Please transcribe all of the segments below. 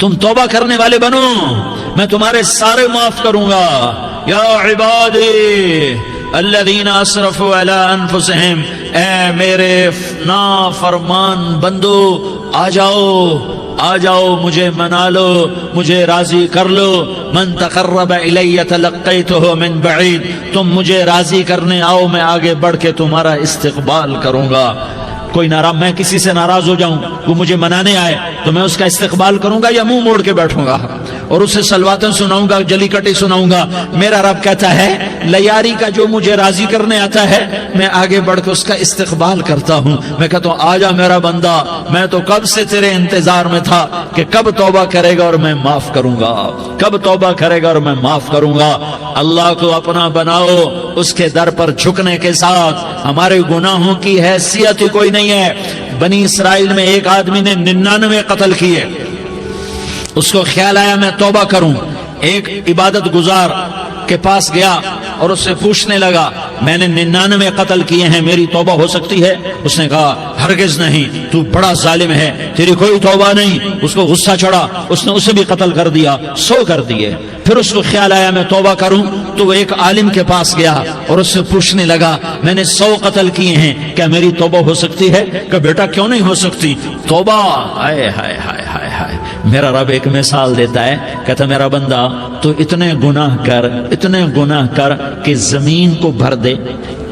تم توبہ کرنے والے بنو، میں تمہارے سارے معاف کروں گا۔ یا عبادی الذین اسرفوا علی انفسہم، اے میرے نافرمان بندو آ جاؤ مجھے منا لو، مجھے راضی کر لو۔ من تقرب الی تلقیتہ من بعید، تم مجھے راضی کرنے آؤ، میں آگے بڑھ کے تمہارا استقبال کروں گا۔ کوئی ناراض، میں کسی سے ناراض ہو جاؤں، وہ مجھے منانے آئے تو میں اس کا استقبال کروں گا یا منہ موڑ کے بیٹھوں گا اور اسے سلواتیں سناؤں گا، جلی کٹی سناؤں گا؟ میرا رب کہتا ہے لیاری کا جو مجھے راضی کرنے آتا ہے میں آگے بڑھ کے اس کا استقبال کرتا ہوں۔ میں کہتا ہوں آ جا میرا بندہ، میں تو کب سے تیرے انتظار میں تھا کہ کب توبہ کرے گا اور میں معاف کروں گا، کب توبہ کرے گا اور میں معاف کروں گا۔ اللہ کو اپنا بناؤ، اس کے در پر جھکنے کے ساتھ ہمارے گناہوں کی حیثیت ہی کوئی نہیں ہے۔ بنی اسرائیل میں ایک آدمی نے 99 قتل کیے، اس کو خیال آیا میں توبہ کروں، ایک عبادت گزار کے پاس گیا اور اس سے پوچھنے لگا میں نے 99 قتل کیے ہیں، میری توبہ ہو سکتی ہے؟ اس نے کہا ہرگز نہیں، تو بڑا ظالم ہے، تیری کوئی توبہ نہیں۔ اس کو غصہ چڑھا، اس نے اسے بھی قتل کر دیا، 100 کر دیے۔ پھر اس کو خیال آیا میں توبہ کروں تو وہ ایک عالم کے پاس گیا اور اس سے پوچھنے لگا میں نے 100 قتل کیے ہیں، کیا میری توبہ ہو سکتی ہے؟ کہ بیٹا کیوں نہیں ہو سکتی توبہ؟ ہائے ہائے ہائے ہائے ہائے، میرا رب ایک مثال دیتا ہے، کہتا میرا بندہ تو اتنے گناہ کر کہ زمین کو بھر دے،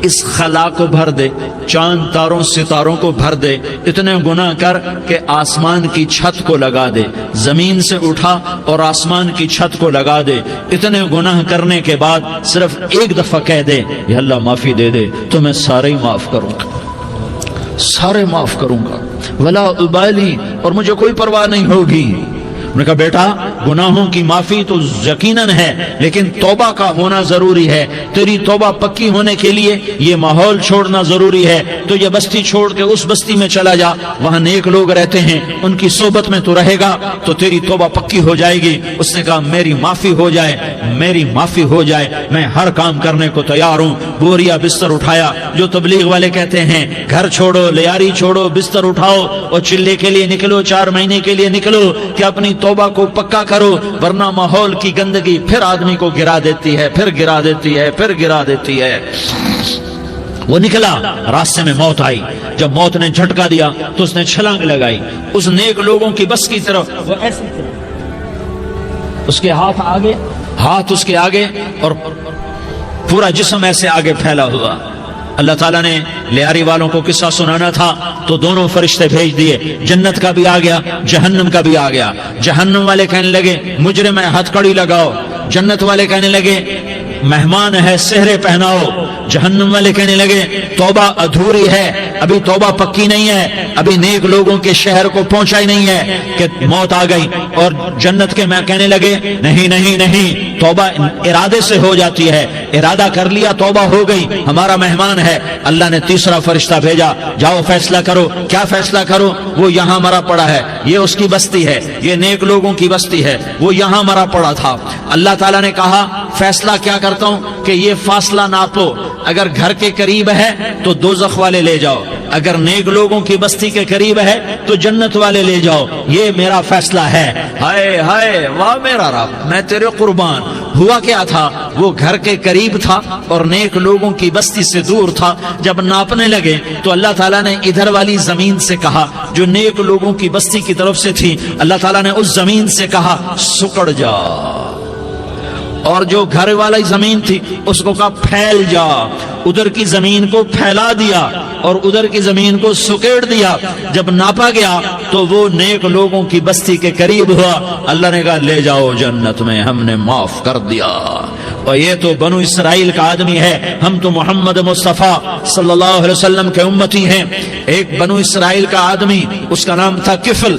اس خلا کو بھر دے، چاند تاروں ستاروں کو بھر دے، اتنے گناہ کر کہ آسمان کی چھت کو لگا دے، زمین سے اٹھا اور آسمان کی چھت کو لگا دے، اتنے گناہ کرنے کے بعد صرف ایک دفعہ کہہ دے یا اللہ معافی دے دے تو میں سارے ہی معاف کروں گا، سارے معاف کروں گا، ولا ابالی، اور مجھے کوئی پرواہ نہیں ہوگی۔ انہوں نے کہا بیٹا گناہوں کی معافی تو یقیناً ہے لیکن توبہ کا ہونا ضروری ہے، تیری توبہ پکی ہونے کے لیے یہ ماحول چھوڑنا ضروری ہے، تو یہ بستی چھوڑ کے اس بستی میں چلا جا، وہاں نیک لوگ رہتے ہیں، ان کی صحبت میں تو رہے گا تو تیری توبہ پکی ہو جائے گی۔ اس نے کہا میری معافی ہو جائے، میری معافی ہو جائے، میں ہر کام کرنے کو تیار ہوں۔ بوریا بستر اٹھایا، جو تبلیغ والے کہتے ہیں گھر چھوڑو، لیاری چھوڑو، بستر اٹھاؤ اور چلے کے لیے نکلو، 4 مہینے کے لیے نکلو کہ اپنی توبہ کو پکا کرو، ورنہ ماحول کی گندگی پھر آدمی کو گرا دیتی ہے، پھر گرا دیتی ہے، پھر گرا دیتی ہے۔ وہ نکلا، راستے میں موت آئی، جب موت نے جھٹکا دیا تو اس نے چھلانگ لگائی اس نیک لوگوں کی بس کی طرف، وہ ایسے اس کے ہاتھ اس کے آگے اور پورا جسم ایسے آگے پھیلا ہوا۔ اللہ تعالیٰ نے لیاری والوں کو قصہ سنانا تھا تو دونوں فرشتے بھیج دیے، جنت کا بھی آ گیا، جہنم کا بھی آ گیا۔ جہنم والے کہنے لگے مجرم ہے ہتھ کڑی لگاؤ، جنت والے کہنے لگے مہمان ہے سہرے پہناؤ۔ جہنم والے کہنے لگے توبہ ادھوری ہے، ابھی توبہ پکی نہیں ہے، ابھی نیک لوگوں کے شہر کو پہنچا ہی نہیں ہے کہ موت آ گئی۔ اور جنت کے میں کہنے لگے نہیں نہیں نہیں، توبہ ارادے سے ہو جاتی ہے، ارادہ کر لیا توبہ ہو گئی، ہمارا مہمان ہے۔ اللہ نے تیسرا فرشتہ بھیجا، جاؤ فیصلہ کرو۔ کیا فیصلہ کرو؟ وہ یہاں مرا پڑا ہے، یہ اس کی بستی ہے، یہ نیک لوگوں کی بستی ہے، وہ یہاں مرا پڑا تھا۔ اللہ تعالیٰ نے کہا فیصلہ کیا کرتا ہوں کہ یہ فاصلہ ناپو، اگر گھر کے قریب ہے تو دوزخ والے لے جاؤ، اگر نیک لوگوں کی بستی کے قریب ہے تو جنت والے لے جاؤ، یہ میرا فیصلہ ہے۔ ہائے ہائے واہ میرا رب، میں تیرے قربان۔ ہوا کیا تھا؟ وہ گھر کے قریب تھا اور نیک لوگوں کی بستی سے دور تھا۔ جب ناپنے لگے تو اللہ تعالیٰ نے ادھر والی زمین سے کہا جو نیک لوگوں کی بستی کی طرف سے تھی، اللہ تعالیٰ نے اس زمین سے کہا سکڑ جا، اور جو گھر والی زمین تھی اس کو کہا پھیل جا۔ ادھر کی زمین کو پھیلا دیا اور ادھر کی زمین کو سکیڑ دیا۔ جب ناپا گیا تو وہ نیک لوگوں کی بستی کے قریب ہوا۔ اللہ نے کہا لے جاؤ جنت میں، ہم نے معاف کر دیا۔ اور یہ تو بنو اسرائیل کا آدمی ہے، ہم تو محمد مصطفیٰ صلی اللہ علیہ وسلم کے امتی ہیں۔ ایک بنو اسرائیل کا آدمی، اس کا نام تھا کفل،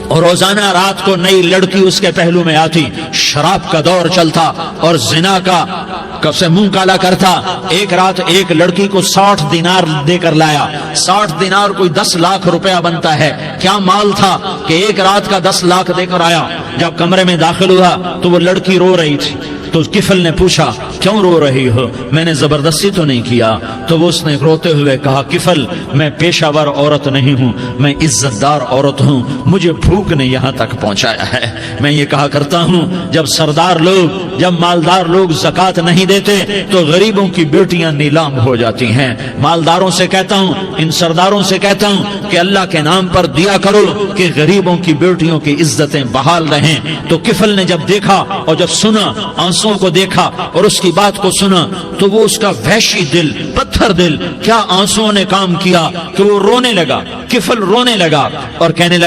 اور روزانہ رات کو نئی لڑکی اس کے پہلو میں آتی، شراب کا دور چلتا اور زنا کا سے منہ کالا کرتا۔ ایک رات ایک لڑکی کو 60 دینار دے کر لایا۔ 60 دینار کوئی 10 لاکھ روپیہ بنتا ہے۔ کیا مال تھا کہ ایک رات کا 10 لاکھ دے کر آیا۔ جب کمرے میں داخل ہوا تو وہ لڑکی رو رہی تھی، تو کفل نے پوچھا کیوں رو رہی ہو؟ میں نے زبردستی تو نہیں کیا۔ تو اس نے روتے ہوئے کہا کفل میں پیشہ ور عورت نہیں ہوں، میں عزت دار عورت ہوں، مجھے بھوک نے یہاں تک پہنچایا ہے۔ میں یہ کہا کرتا ہوں جب سردار لوگ، جب مالدار لوگ زکوٰۃ نہیں دیتے تو غریبوں کی بیٹیاں نیلام ہو جاتی ہیں۔ مالداروں سے کہتا ہوں، ان سرداروں سے کہتا ہوں کہ اللہ کے نام پر دیا کرو کہ غریبوں کی بیٹیوں کی عزتیں بحال رہیں۔ تو کفل نے جب دیکھا اور جب سنا، آنسوں کو دیکھا اور اس کی بات کو سنا، تو وہ اس کا وحشی دل، پتھر دل، کیا آنسوں نے کام کیا کہ وہ رونے لگا۔ کفل رونے لگا اور کہنے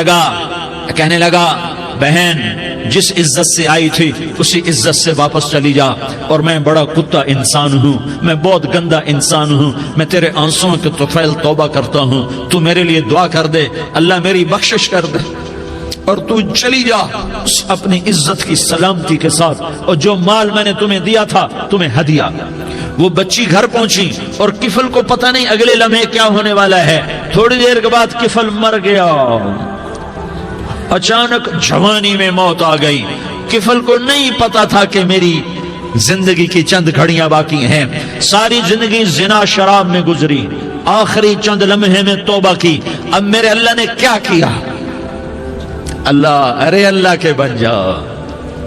لگا بہن جس عزت سے آئی تھی اسی عزت سے واپس چلی جا، اور میں بڑا کتا انسان ہوں، میں بہت گندا انسان ہوں، میں تیرے آنسوں کے طفیل توبہ کرتا ہوں، تو میرے لیے دعا کر دے، اللہ میری بخشش کر دے، اور تو چلی جا اپنی عزت کی سلامتی کے ساتھ، اور جو مال میں نے تمہیں دیا تھا تمہیں ہدیہ۔ وہ بچی گھر پہنچی اور کفل کو پتہ نہیں اگلے لمحے کیا ہونے والا ہے۔ تھوڑی دیر کے بعد کفل مر گیا، اچانک جوانی میں موت آ گئی۔ کفل کو نہیں پتا تھا کہ میری زندگی کی چند گھڑیاں باقی ہیں، ساری زندگی زنا شراب میں گزری، آخری چند لمحے میں توبہ کی، اب میرے اللہ نے کیا کیا؟ اللہ کے بن جاؤ،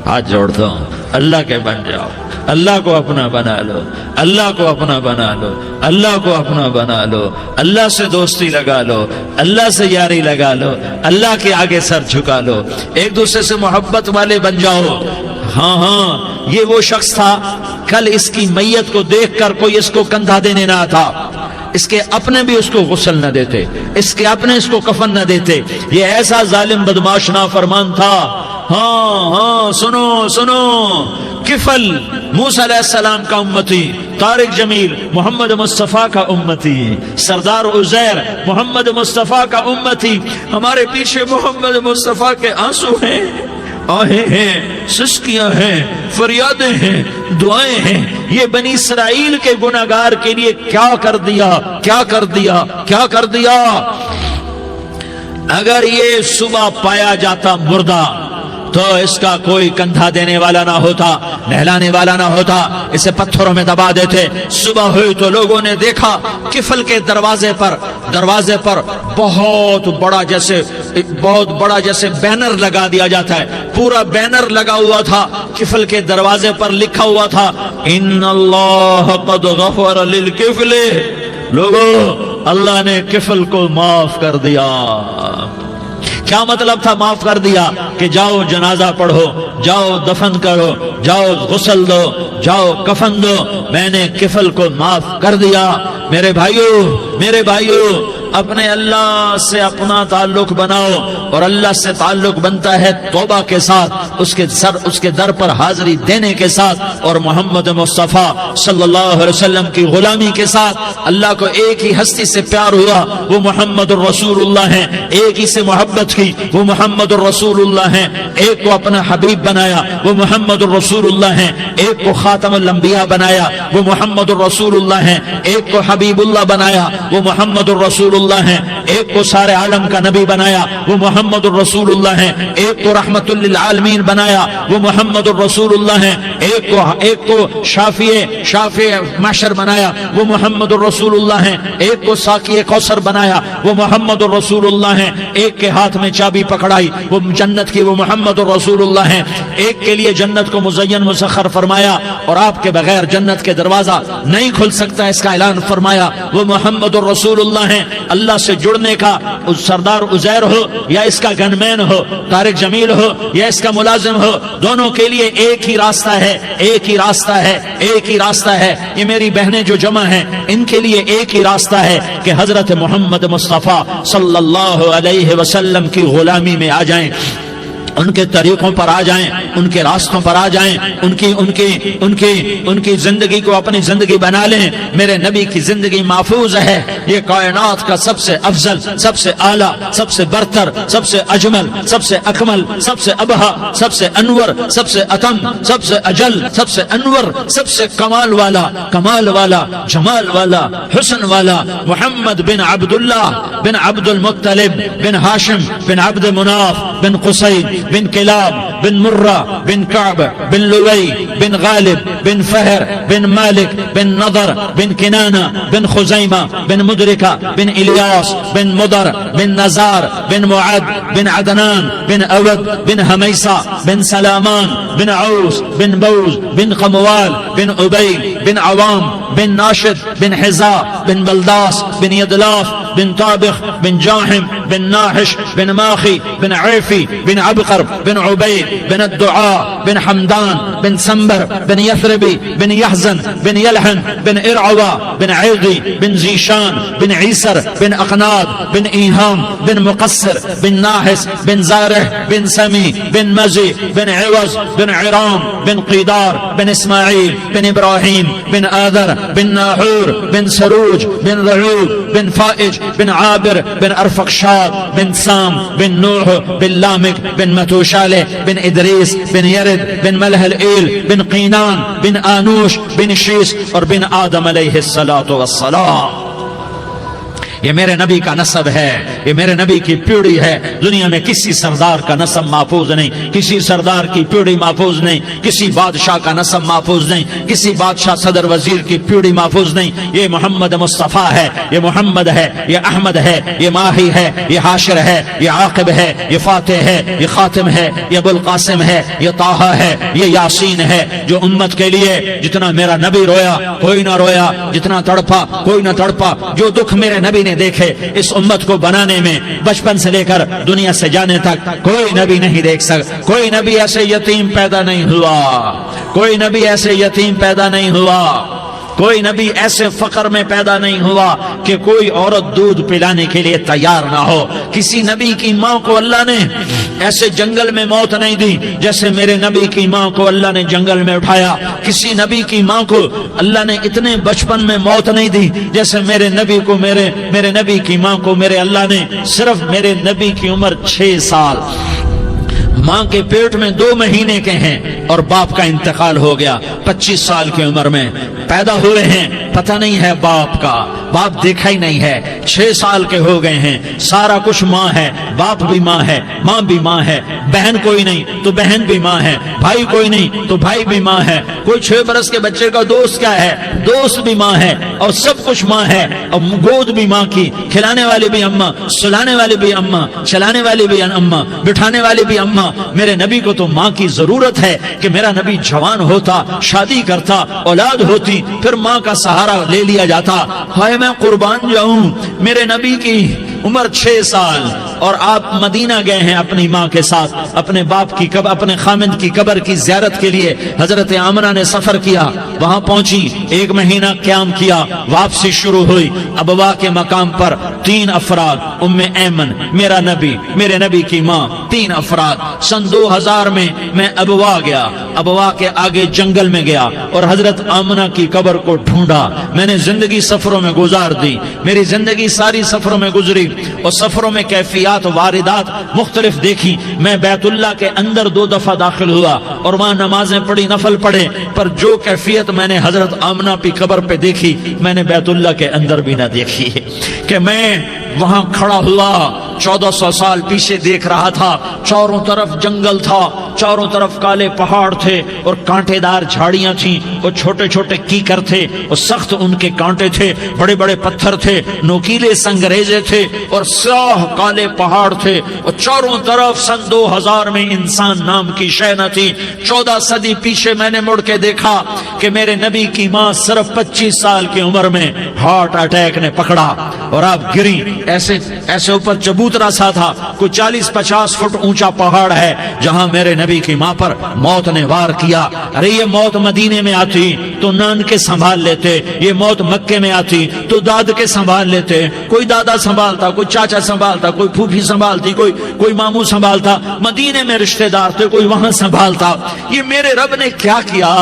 ہاتھ جوڑتا ہوں، اللہ کے بن جاؤ، اللہ کو اپنا بنا لو، اللہ کو اپنا بنا لو، اللہ کو اپنا بنا لو، اللہ سے دوستی لگا لو، اللہ سے یاری لگا لو، اللہ کے آگے سر جھکا لو، ایک دوسرے سے محبت والے بن جاؤ۔ ہاں یہ وہ شخص تھا، کل اس کی میت کو دیکھ کر کوئی اس کو کندھا دینے نہ تھا، اس کے اپنے بھی اس کو غسل نہ دیتے، اس کے اپنے اس کو کفن نہ دیتے، یہ ایسا ظالم بدماش نافرمان تھا۔ ہاں سنو، کفل موسیٰ علیہ السلام کا امتی، طارق جمیل محمد مصطفیٰ کا امتی، سردار عزیر محمد مصطفیٰ کا امتی، ہمارے پیچھے محمد مصطفیٰ کے آنسو ہیں، آہیں ہیں، سسکیاں ہیں، فریادیں ہیں، دعائیں ہیں۔ یہ بنی اسرائیل کے گناہگار کے لیے کیا کر دیا۔ اگر یہ صبح پایا جاتا مردہ تو اس کا کوئی کندھا دینے والا نہ ہوتا، نہلانے والا نہ ہوتا، اسے پتھروں میں دبا دیتے۔ صبح ہوئی تو لوگوں نے دیکھا کفل کے دروازے پر بہت بڑا جیسے بینر لگا دیا جاتا ہے، پورا بینر لگا ہوا تھا، کفل کے دروازے پر لکھا ہوا تھا ان اللہ قد غفر للکفل، لوگوں اللہ نے کفل کو معاف کر دیا۔ کیا مطلب تھا معاف کر دیا؟ کہ جاؤ جنازہ پڑھو، جاؤ دفن کرو، جاؤ غسل دو، جاؤ کفن دو، میں نے کفل کو معاف کر دیا۔ میرے بھائیو اپنے اللہ سے اپنا تعلق بناؤ، اور اللہ سے تعلق بنتا ہے توبہ کے ساتھ، اس کے در پر حاضری دینے کے ساتھ، اور محمد مصطفیٰ صلی اللہ علیہ وسلم کی غلامی کے ساتھ۔ اللہ کو ایک ہی ہستی سے پیار ہوا، وہ محمد الرسول اللہ ہیں، ایک ہی سے محبت کی، وہ محمد الرسول اللہ ہیں، ایک کو اپنا حبیب بنایا، وہ محمد الرسول اللہ ہیں، ایک کو خاتم الانبیاء بنایا، وہ محمد الرسول اللہ ہیں، ایک کو حبیب اللہ بنایا، وہ محمد الرسول اللہ ہیں، ایک کو سارے عالم کا نبی بنایا، وہ محمد الرسول اللہ ہیں، ایک کو رحمت للعالمین بنایا، وہ محمد الرسول اللہ ہیں، ایک کو شافع محشر بنایا، وہ محمد الرسول اللہ ہیں، ایک کو ساقی کوثر بنایا، وہ محمد الرسول اللہ ہیں، ایک کے ہاتھ میں چابی پکڑائی وہ جنت کی، وہ محمد الرسول اللہ ہیں، ایک کے لیے جنت کو مزین مسخر فرمایا اور آپ کے بغیر جنت کے دروازہ نہیں کھل سکتا اس کا اعلان فرمایا، وہ محمد الرسول اللہ ہیں۔ اللہ سے جڑنے کا سردار عزیر ہو یا اس کا گنمین ہو، طارق جمیل ہو یا اس کا ملازم ہو، دونوں کے لیے ایک ہی راستہ ہے۔ یہ میری بہنیں جو جمع ہیں ان کے لیے ایک ہی راستہ ہے کہ حضرت محمد مصطفیٰ صلی اللہ علیہ وسلم کی غلامی میں آ جائیں، ان کے طریقوں پر آ جائیں، ان کے راستوں پر آ جائیں، ان کی زندگی کو اپنی زندگی بنا لیں۔ میرے نبی کی زندگی محفوظ ہے، یہ کائنات کا سب سے افضل، سب سے اعلیٰ، سب سے برتر، سب سے اجمل، سب سے اکمل، سب سے ابہا، سب سے انور، سب سے اتم، سب سے اجل، سب سے انور، سب سے کمال والا، جمال والا، حسن والا، محمد بن عبداللہ بن عبد المطلب بن ہاشم بن عبد مناف بن قصی بن کلاب بن مرہ بن کعب بن لوی بن غالب بن فہر بن مالک بن نضر بن کنانہ بن خزیمہ بن مدرکہ بن الیاس بن مدر بن نزار بن معد بن عدنان بن اود بن حمیسہ بن سلامان بن عوس بن بوز بن قموال بن عبید بن عوام بن ناشد بن حزا بن بلداس بن یدلاف بن طابخ بن جاحم بن ناحش بن ماخی بن عیفی بن عبقر بن عبید بن الدعاء بن حمدان بن سنبر بن یثربی بن یحزن بن یلحن بن ارعوا بن عیغی بن زیشان بن عیسر بن اقناد بن ایہام بن مقصر بن ناحس بن زارح بن سمی بن مزی بن عوض بن عرام بن قیدار بن اسماعیل بن ابراہیم بن آذر بن ناحور بن سروج بن رعود بن فائج بن عابر بن ارفقشاد بن سام بن نوح بن لامک بن متوشالہ بن ادریس بن یرد بن ملح الایل بن قینان بن آنوش بن شیس اور بن آدم علیہ السلام. یہ میرے نبی کا نسب ہے، یہ میرے نبی کی پیڑھی ہے. دنیا میں کسی سردار کا نسب محفوظ نہیں، کسی سردار کی پیڑھی محفوظ نہیں، کسی بادشاہ کا نسب محفوظ نہیں، کسی بادشاہ صدر وزیر کی پیڑھی محفوظ نہیں. یہ محمد مصطفیٰ ہے، یہ محمد ہے، یہ احمد ہے، یہ ماہی ہے، یہ حاشر ہے، یہ عاقب ہے، یہ فاتح ہے، یہ خاتم ہے، یہ ابو القاسم ہے، یہ طٰہٰ ہے، یہ یاسین ہے. جو امت کے لیے جتنا میرا نبی رویا کوئی نہ رویا، جتنا تڑپا کوئی نہ تڑپا، جو دکھ میرے نبی نے دیکھے اس امت کو بنانے میں بچپن سے لے کر دنیا سے جانے تک کوئی نبی نہیں دیکھ سکتا. کوئی نبی ایسے یتیم پیدا نہیں ہوا، کوئی نبی ایسے یتیم پیدا نہیں ہوا، کوئی نبی ایسے فقر میں پیدا نہیں ہوا کہ کوئی عورت دودھ پلانے کے لیے تیار نہ ہو. کسی نبی کی ماں کو اللہ نے ایسے جنگل میں موت نہیں دی جیسے میرے نبی کی ماں کو اللہ نے جنگل میں اٹھایا. کسی نبی کی ماں کو اللہ نے اتنے بچپن میں موت نہیں دی جیسے میرے نبی کو میرے نبی کی ماں کو میرے اللہ نے صرف میرے نبی کی عمر 6 سال، ماں کے پیٹ میں 2 مہینے کے ہیں اور باپ کا انتقال ہو گیا. 25 سال کی عمر میں پیدا ہوئے ہیں، پتہ نہیں ہے باپ کا، باپ دیکھا ہی نہیں ہے. 6 سال کے ہو گئے ہیں، سارا کچھ ماں ہے، باپ بھی ماں ہے، ماں بھی ماں ہے. بہن کوئی نہیں تو بہن بھی ماں ہے، بھائی کوئی نہیں تو بھائی بھی ماں ہے. کوئی 6 برس کے بچے کا دوست کیا ہے، دوست بھی ماں ہے، اور سب کچھ ماں ہے. اور گود بھی ماں کی، کھلانے والی بھی اماں، سلانے والی بھی اماں، چلانے والی بھی اماں، بٹھانے والی بھی اماں. میرے نبی کو تو ماں کی ضرورت ہے کہ میرا نبی جوان ہوتا، شادی کرتا، اولاد ہوتی، پھر ماں کا سہارا لے لیا جاتا. ہائے میں قربان جاؤں، میرے نبی کی عمر 6 سال اور آپ مدینہ گئے ہیں اپنی ماں کے ساتھ، اپنے باپ کی اپنے خامند کی قبر کی زیارت کے لیے. حضرت آمنہ نے سفر کیا، وہاں پہنچی، 1 مہینہ قیام کیا، واپسی شروع ہوئی. ابوا کے مقام پر 3 افراد، ام ایمن، میرا نبی، میرے نبی کی ماں، 3 افراد. سن 2000 میں ابوا گیا، ابوا کے آگے جنگل میں گیا اور حضرت آمنہ کی قبر کو ڈھونڈا. میں نے زندگی سفروں میں گزار دی، میری زندگی ساری سفروں میں گزری اور سفروں میں کیفیات واردات مختلف دیکھی. میں بیت اللہ کے اندر 2 دفعہ داخل ہوا اور وہاں نمازیں پڑھی، نفل پڑھے، پر جو کیفیت میں نے حضرت آمنہ کی قبر پہ دیکھی میں نے بیت اللہ کے اندر بھی نہ دیکھی. کہ میں وہاں کھڑا ہوا 1400 سال پیچھے دیکھ رہا تھا، چاروں طرف جنگل تھا، چاروں طرف کالے پہاڑ تھے اور کانٹے دار جھاڑیاں تھیں اور چھوٹے چھوٹے کیکر تھے اور سخت ان کے کانٹے تھے، بڑے بڑے پتھر تھے، نوکیلے سنگریزے تھے اور سیاہ کالے پہاڑ تھے اور چاروں طرف. سن 2000 میں انسان نام کی شے نہ تھی. 14 صدی پیچھے میں نے مڑ کے دیکھا کہ میرے نبی کی ماں صرف 25 سال کی عمر میں ہارٹ اٹیک نے پکڑا اور آپ گری. ایسے اوپر چبوترا سا تھا، کوئی 40-50 فٹ اونچا پہاڑ ہے جہاں میرے نبی کی ماں پر موت نے وار کیا. ارے یہ موت مدینے میں آتی تو نان کے سنبھال لیتے، یہ موت مکے میں آتی تو داد کے سنبھال لیتے. کوئی دادا سنبھالتا، کوئی چاچا سنبھالتا، کوئی پھوپھی سنبھالتی، کوئی ماموں سنبھالتا. مدینے میں رشتہ دار تھے، کوئی وہاں سنبھالتا. یہ میرے رب نے کیا کیا؟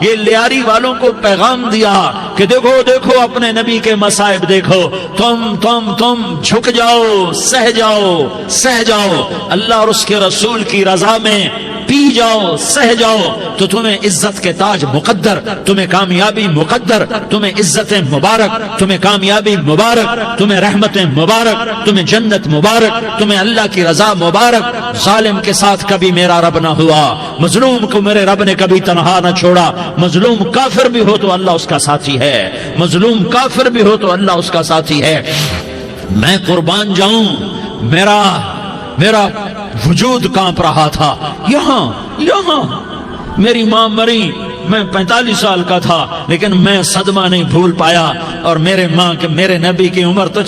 یہ لیاری والوں کو پیغام دیا کہ دیکھو دیکھو اپنے نبی کے مصائب دیکھو، تم جھک جاؤ، سہ جاؤ. اللہ اور اس کے رسول کی رضا میں پی جاؤ سہ جاؤ تو تمہیں عزت کے تاج مقدر، تمہیں کامیابی مقدر، تمہیں عزتیں مبارک، تمہیں کامیابی مبارک، تمہیں رحمتیں مبارک، تمہیں جنت مبارک، تمہیں اللہ کی رضا مبارک۔ ظالم کے ساتھ کبھی میرا رب نہ ہوا، مظلوم کو میرے رب نے کبھی تنہا نہ چھوڑا۔ مظلوم کافر بھی ہو تو اللہ اس کا ساتھی ہے، مظلوم کافر بھی ہو تو اللہ اس کا ساتھی ہے۔ میں قربان جاؤں، میرا وجود کانپ رہا تھا۔ یہاں میری ماں مری، میں 45 سال کا تھا، لیکن میں صدمہ نہیں بھول پایا۔ اور میرے نبی کی عمر تو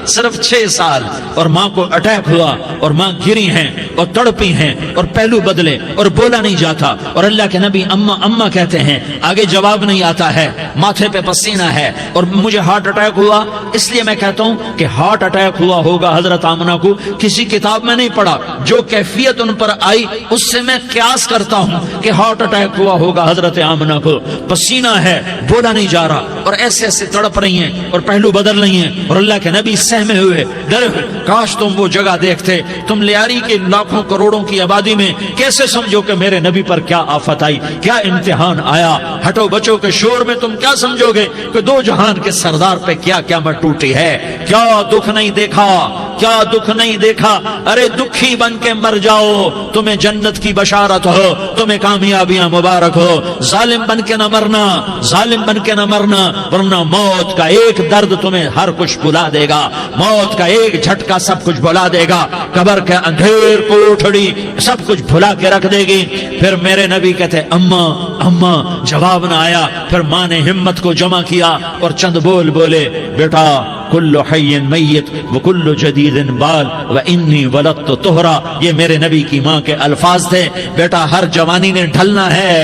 صرف 6 سال، اور ماں کو اٹیک ہوا اور ماں گری ہیں اور تڑپی ہیں اور پہلو بدلے اور بولا نہیں جاتا، اور اللہ کے نبی اماں اماں کہتے ہیں، آگے جواب نہیں آتا ہے، ماتھے پہ پسینہ ہے، اور مجھے ہارٹ اٹیک ہوا۔ اس لیے میں کہتا ہوں کہ ہارٹ اٹیک ہوا ہوگا حضرت آمنہ کو، کسی کتاب میں نہیں پڑھا، جو کیفیت ان پر آئی اس سے میں قیاس کرتا ہوں کہ ہارٹ اٹیک ہوا ہوگا حضرت آمنہ کو۔ پسینہ ہے، بولا نہیں جا رہا، اور ایسے ایسے تڑپ رہی ہیں اور پہلو بدل رہی ہیں، اور اللہ کے نبی سہمے ہوئے ڈرے ہوئے۔ کاش تم وہ جگہ دیکھتے، تم لیاری کے لاکھوں کروڑوں کی آبادی میں کیسے سمجھو کہ میرے نبی پر کیا آفت آئی، کیا امتحان آیا۔ ہٹو بچوں کے شور میں تم کیا سمجھو گے کہ دو جہان کے سردار پہ کیا قیامت ٹوٹی ہے۔ کیا دکھ نہیں دیکھا، کیا دکھ نہیں دیکھا۔ ارے دکھی بن کے مر جاؤ، تمہیں جنت کی بشارت ہو، تمہیں کامیابیاں مبارک ہو۔ ظالم بن کے نہ مرنا، ظالم بن کے نہ مرنا، ورنہ موت کا ایک درد تمہیں ہر کچھ بلا دے گا، موت کا ایک جھٹکا سب کچھ بھلا دے گا، قبر کے اندھیر کوٹھڑی سب کچھ بھلا کے رکھ دے گی۔ پھر میرے نبی کہتے اماں اماں، جواب نہ آیا۔ پھر ماں نے ہمت کو جمع کیا اور چند بول بولے، بیٹا کل حی میت وکل جدید بال وانی ولدت طہرا۔ یہ میرے نبی کی ماں کے الفاظ تھے، بیٹا ہر جوانی نے ڈھلنا ہے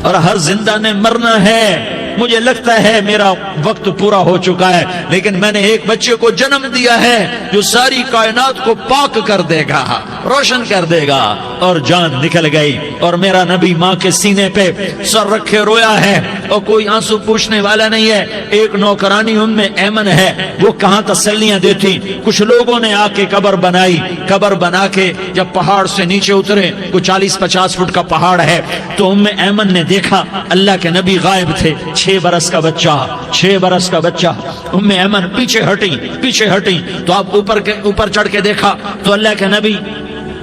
اور ہر زندہ نے مرنا ہے۔ مجھے لگتا ہے میرا وقت پورا ہو چکا ہے، لیکن میں نے ایک بچے کو جنم دیا ہے جو ساری کائنات کو پاک کر دے گا، روشن کر دے گا۔ اور جان نکل گئی، اور میرا نبی ماں کے سینے پہ سر رکھے رویا ہے، اور کوئی آنسو پوچھنے والا نہیں ہے۔ ایک نوکرانی ام ایمن ہے، وہ کہاں تسلیاں دیتی۔ کچھ لوگوں نے آ کے قبر بنائی، قبر بنا کے جب پہاڑ سے نیچے اترے، کوئی 40-50 فٹ کا پہاڑ ہے، تو ام ایمن نے دیکھا اللہ کے نبی غائب تھے، 6 برس کا بچہ، 6 برس کا بچہ۔ ام ایمن پیچھے ہٹی تو آپ اوپر چڑھ کے دیکھا تو اللہ کے نبی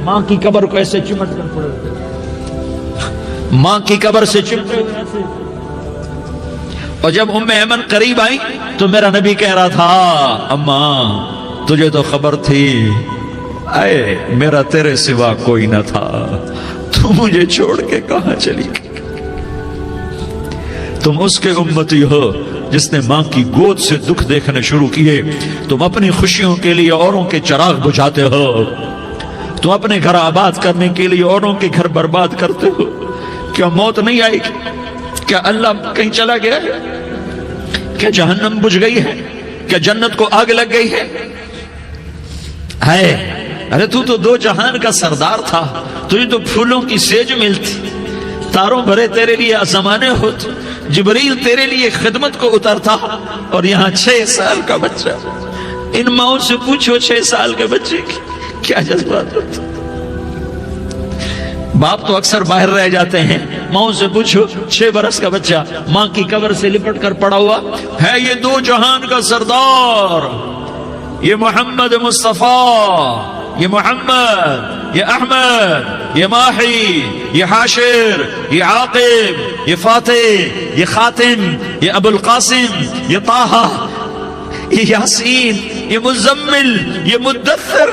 ماں کی قبر کو ایسے چمٹ کر پڑے، ماں کی قبر سے چمٹے ہوئے ایسے۔ اور جب ام ایمن قریب آئی تو میرا نبی کہہ رہا تھا، اماں تجھے تو خبر تھی، اے میرا تیرے سوا کوئی نہ تھا، تو مجھے چھوڑ کے کہاں چلی گئی۔ تم اس کے امتی ہو جس نے ماں کی گود سے دکھ دیکھنے شروع کیے۔ تم اپنی خوشیوں کے لیے اوروں کے چراغ بجھاتے ہو، تم اپنے گھر آباد کرنے کے لیے اوروں کے گھر برباد کرتے ہو۔ کیا موت نہیں آئی؟ کیا اللہ کہیں چلا گیا ہے؟ کیا جہنم بجھ گئی ہے؟ کیا جنت کو آگ لگ گئی ہے؟ ارے تو 2 جہان کا سردار تھا، تجھے تو پھولوں کی سیج ملتی، تاروں بھرے تیرے لیے زمانے ہوتے، جبریل تیرے لیے خدمت کو اترتا، اور یہاں 6 سال کا بچہ۔ ان ماؤں سے پوچھو 6 سال کے بچے کی کیا جذبات ہوتے۔ باپ تو اکثر باہر رہ جاتے ہیں، ماؤں سے پوچھو 6 برس کا بچہ ماں کی قبر سے لپٹ کر پڑا ہوا ہے۔ یہ 2 جہان کا سردار، یہ محمد مصطفیٰ، یہ محمد، یہ احمد، یہ ماہی، یہ حاشر، یہ عاقب، یہ فاتح، یہ خاتم، یہ ابو القاسم، یہ طٰہٰ، یہ یاسین، یہ مزمل، یہ مدثر،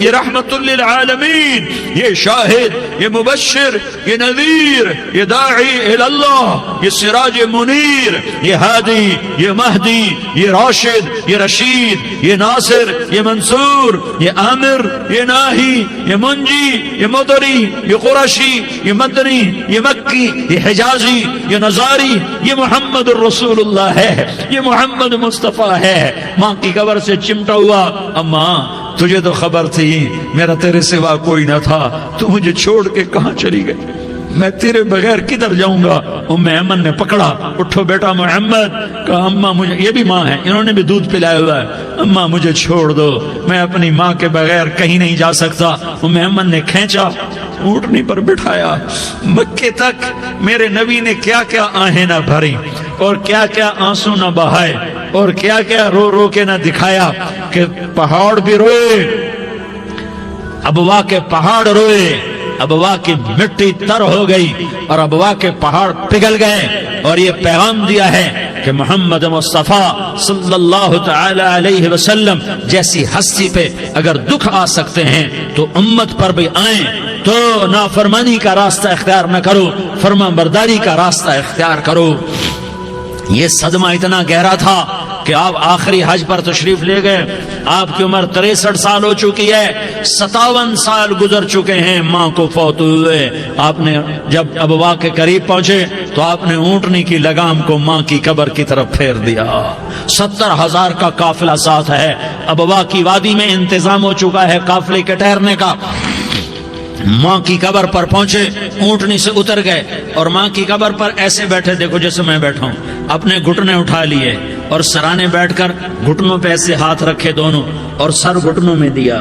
یہ رحمت للعالمین، یہ شاہد، یہ مبشر، یہ نذیر، یہ داعی اللہ، یہ سراج منیر، یہ ہادی، یہ مہدی، یہ راشد، یہ رشید، یہ ناصر، یہ منصور، یہ عامر، یہ ناہی، یہ منجی، یہ مدری، یہ قرشی، یہ مدنی، یہ مکی، یہ حجازی، یہ نظاری، یہ محمد الرسول اللہ ہے، یہ محمد مصطفیٰ ہے۔ ماں کی قبر سے چمٹا ہوا، اماں تجھے تو خبر تھی میرا تیرے سوا کوئی نہ تھا، تو مجھے چھوڑ کے کہاں چلی گئی۔ میں تیرے بغیر کدھر جاؤں گا؟ ام ایمن نے پکڑا، اٹھو بیٹا محمد، کہا اماں مجھے، یہ بھی ماں ہے، انہوں نے بھی دودھ پلایا ہوا ہے، اماں مجھے چھوڑ دو، میں اپنی ماں کے بغیر کہیں نہیں جا سکتا۔ ام ایمن نے کھینچا، اونٹنی پر بٹھایا، مکے تک میرے نبی نے کیا کیا آہیں نہ بھری اور کیا کیا آنسو نہ بہائے اور کیا کیا رو رو کے نہ دکھایا کہ پہاڑ بھی روئے، ابوا کے پہاڑ روئے، ابوا کی مٹی تر ہو گئی اور ابوا کے پہاڑ پگھل گئے۔ اور یہ پیغام دیا ہے کہ محمد مصطفیٰ صلی اللہ تعالی علیہ وسلم جیسی ہستی پہ اگر دکھ آ سکتے ہیں تو امت پر بھی آئیں، تو نافرمانی کا راستہ اختیار نہ کرو، فرما برداری کا راستہ اختیار کرو۔ یہ صدمہ اتنا گہرا تھا کہ آپ آخری حج پر تشریف لے گئے، آپ کی عمر 63 سال ہو چکی ہے، 57 سال گزر چکے ہیں ماں کو فوت ہوئے۔ آپ نے جب ابوا کے قریب پہنچے تو آپ نے اونٹنی کی لگام کو ماں کی قبر کی طرف پھیر دیا۔ 70,000 کا قافلہ ساتھ ہے، ابوا کی وادی میں انتظام ہو چکا ہے قافلے کے ٹھہرنے کا۔ ماں کی قبر پر پہنچے، اونٹنی سے اتر گئے اور ماں کی قبر پر ایسے بیٹھے، دیکھو جیسے میں بیٹھا ہوں، اپنے گھٹنے اٹھا لیے اور سرانے بیٹھ کر گھٹنوں پہ ایسے ہاتھ رکھے دونوں اور سر گھٹنوں میں دیا،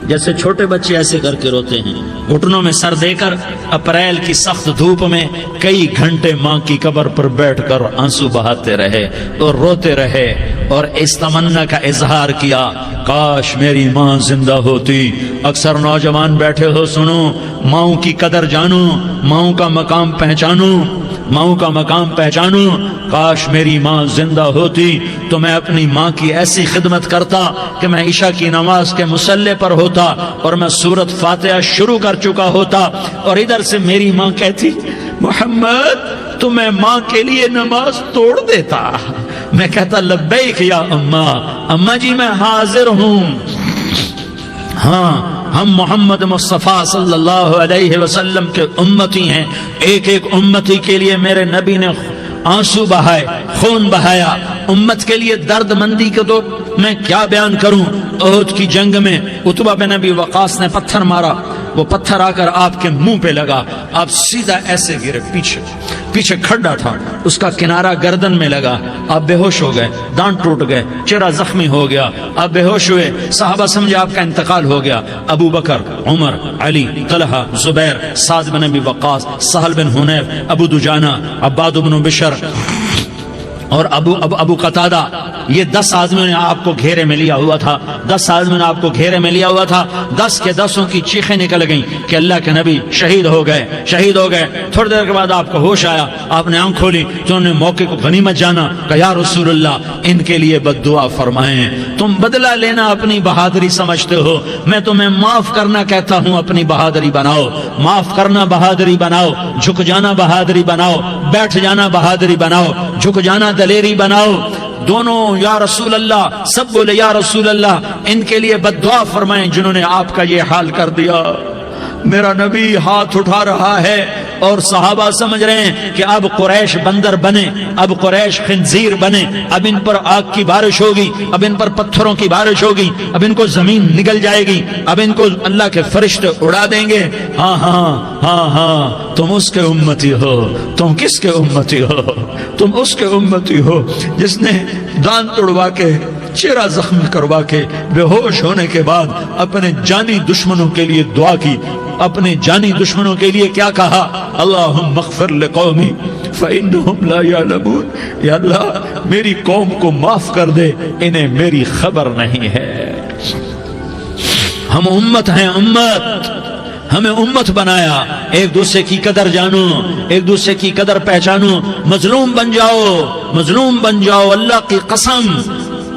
جیسے چھوٹے بچے ایسے کر کے روتے ہیں، گھٹنوں میں سر دے کر اپریل کی سخت دھوپ میں کئی گھنٹے ماں کی قبر پر بیٹھ کر آنسو بہاتے رہے اور روتے رہے اور اس تمنا کا اظہار کیا، کاش میری ماں زندہ ہوتی۔ اکثر نوجوان بیٹھے ہو، سنو، ماؤں کی قدر جانو، ماؤں کا مقام پہچانو، ماؤں کا مقام پہچانو۔ کاش میری ماں زندہ ہوتی تو میں اپنی ماں کی ایسی خدمت کرتا کہ میں عشاء کی نماز کے مصلی پر ہوتا اور میں سورۃ فاتحہ شروع کر چکا ہوتا اور ادھر سے میری ماں کہتی محمد تو میں ماں کے لیے نماز توڑ دیتا، میں کہتا لبیک یا اماں، اماں جی میں حاضر ہوں۔ ہاں، ہم محمد مصطفیٰ صلی اللہ علیہ وسلم کے امتی ہیں، ایک ایک امتی کے لیے میرے نبی نے آنسو بہائے، خون بہایا، امت کے لیے درد مندی کو تو میں کیا بیان کروں۔ احد کی جنگ میں عتبہ بن ابی وقاص نے پتھر مارا، وہ پتھر آ کر آپ کے منہ پہ لگا، آپ سیدھا ایسے گرے، پیچھے کھڈا تھا، اس کا کنارہ گردن میں لگا، آپ بے ہوش ہو گئے، دانت ٹوٹ گئے، چہرہ زخمی ہو گیا، آپ بے ہوش ہوئے، صحابہ سمجھے آپ کا انتقال ہو گیا۔ ابو بکر، عمر، علی، طلحہ، زبیر، سعد بن ابی وقاص، سہل بن حنیف، ابو دجانہ، عباد بن بشر اور ابو قتادہ، یہ 10 آدمیوں نے آپ کو گھیرے میں لیا ہوا تھا، 10 آدمیوں نے آپ کو گھیرے میں لیا ہوا تھا، 10 کے 10 کی چیخیں نکل گئیں کہ اللہ کے نبی شہید ہو گئے۔ تھوڑی دیر کے بعد آپ کو ہوش آیا، آپ نے آنکھ کھولی تو انہوں نے موقع کو غنیمت جانا کہ یا رسول اللہ ان کے لیے بد دعا فرمائیں، تم بدلہ لینا اپنی بہادری سمجھتے ہو، میں تمہیں معاف کرنا کہتا ہوں، اپنی بہادری بناؤ، معاف کرنا بہادری بناؤ، جھک جانا بہادری بناؤ، بیٹھ جانا بہادری بناؤ، جھک جانا دلیری بناؤ۔ دونوں یا رسول اللہ، سب بولے یا رسول اللہ، ان کے لیے بد دعا فرمائیں جنہوں نے آپ کا یہ حال کر دیا۔ میرا نبی ہاتھ اٹھا رہا ہے اور صحابہ سمجھ رہے ہیں کہ اب قریش بندر بنے، اب قریش خنزیر بنے، اب ان پر آگ کی بارش ہوگی، اب ان پر پتھروں کی بارش ہوگی، اب ان کو زمین نگل جائے گی، اب ان کو اللہ کے فرشتے اڑا دیں گے۔ ہاں ہاں ہاں ہاں، تم اس کے امتی ہو۔ تم کس کے امتی ہو؟ تم اس کے امتی ہو جس نے دانت توڑوا کے، چہرہ زخمی کروا کے، بے ہوش ہونے کے بعد اپنے جانی دشمنوں کے لیے دعا کی، اپنے جانی دشمنوں کے لیے کیا کہا؟ اللہم اغفر لقومی فإنہم لا یعلمون، یا اللہ میری قوم کو معاف کر دے، انہیں میری خبر نہیں ہے۔ ہم امت ہیں، امت، ہمیں امت بنایا، ایک دوسرے کی قدر جانو، ایک دوسرے کی قدر پہچانو، مظلوم بن جاؤ، مظلوم بن جاؤ، اللہ کی قسم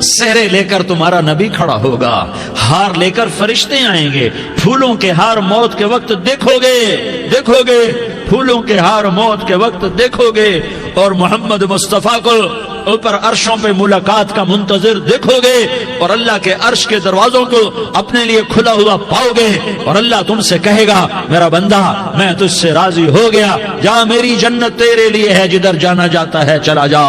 سہرے لے کر تمہارا نبی کھڑا ہوگا، ہار لے کر فرشتے آئیں گے، پھولوں کے ہار موت کے وقت دیکھو گے، پھولوں کے ہار موت کے وقت دیکھو گے، اور محمد مصطفیٰ کو اوپر عرشوں پہ ملاقات کا منتظر دیکھو گے، اور اللہ کے عرش کے دروازوں کو اپنے لیے کھلا ہوا پاؤ گے، اور اللہ تم سے کہے گا میرا بندہ میں تجھ سے راضی ہو گیا، جا میری جنت تیرے لیے ہے، جدھر جانا جاتا ہے چلا جا۔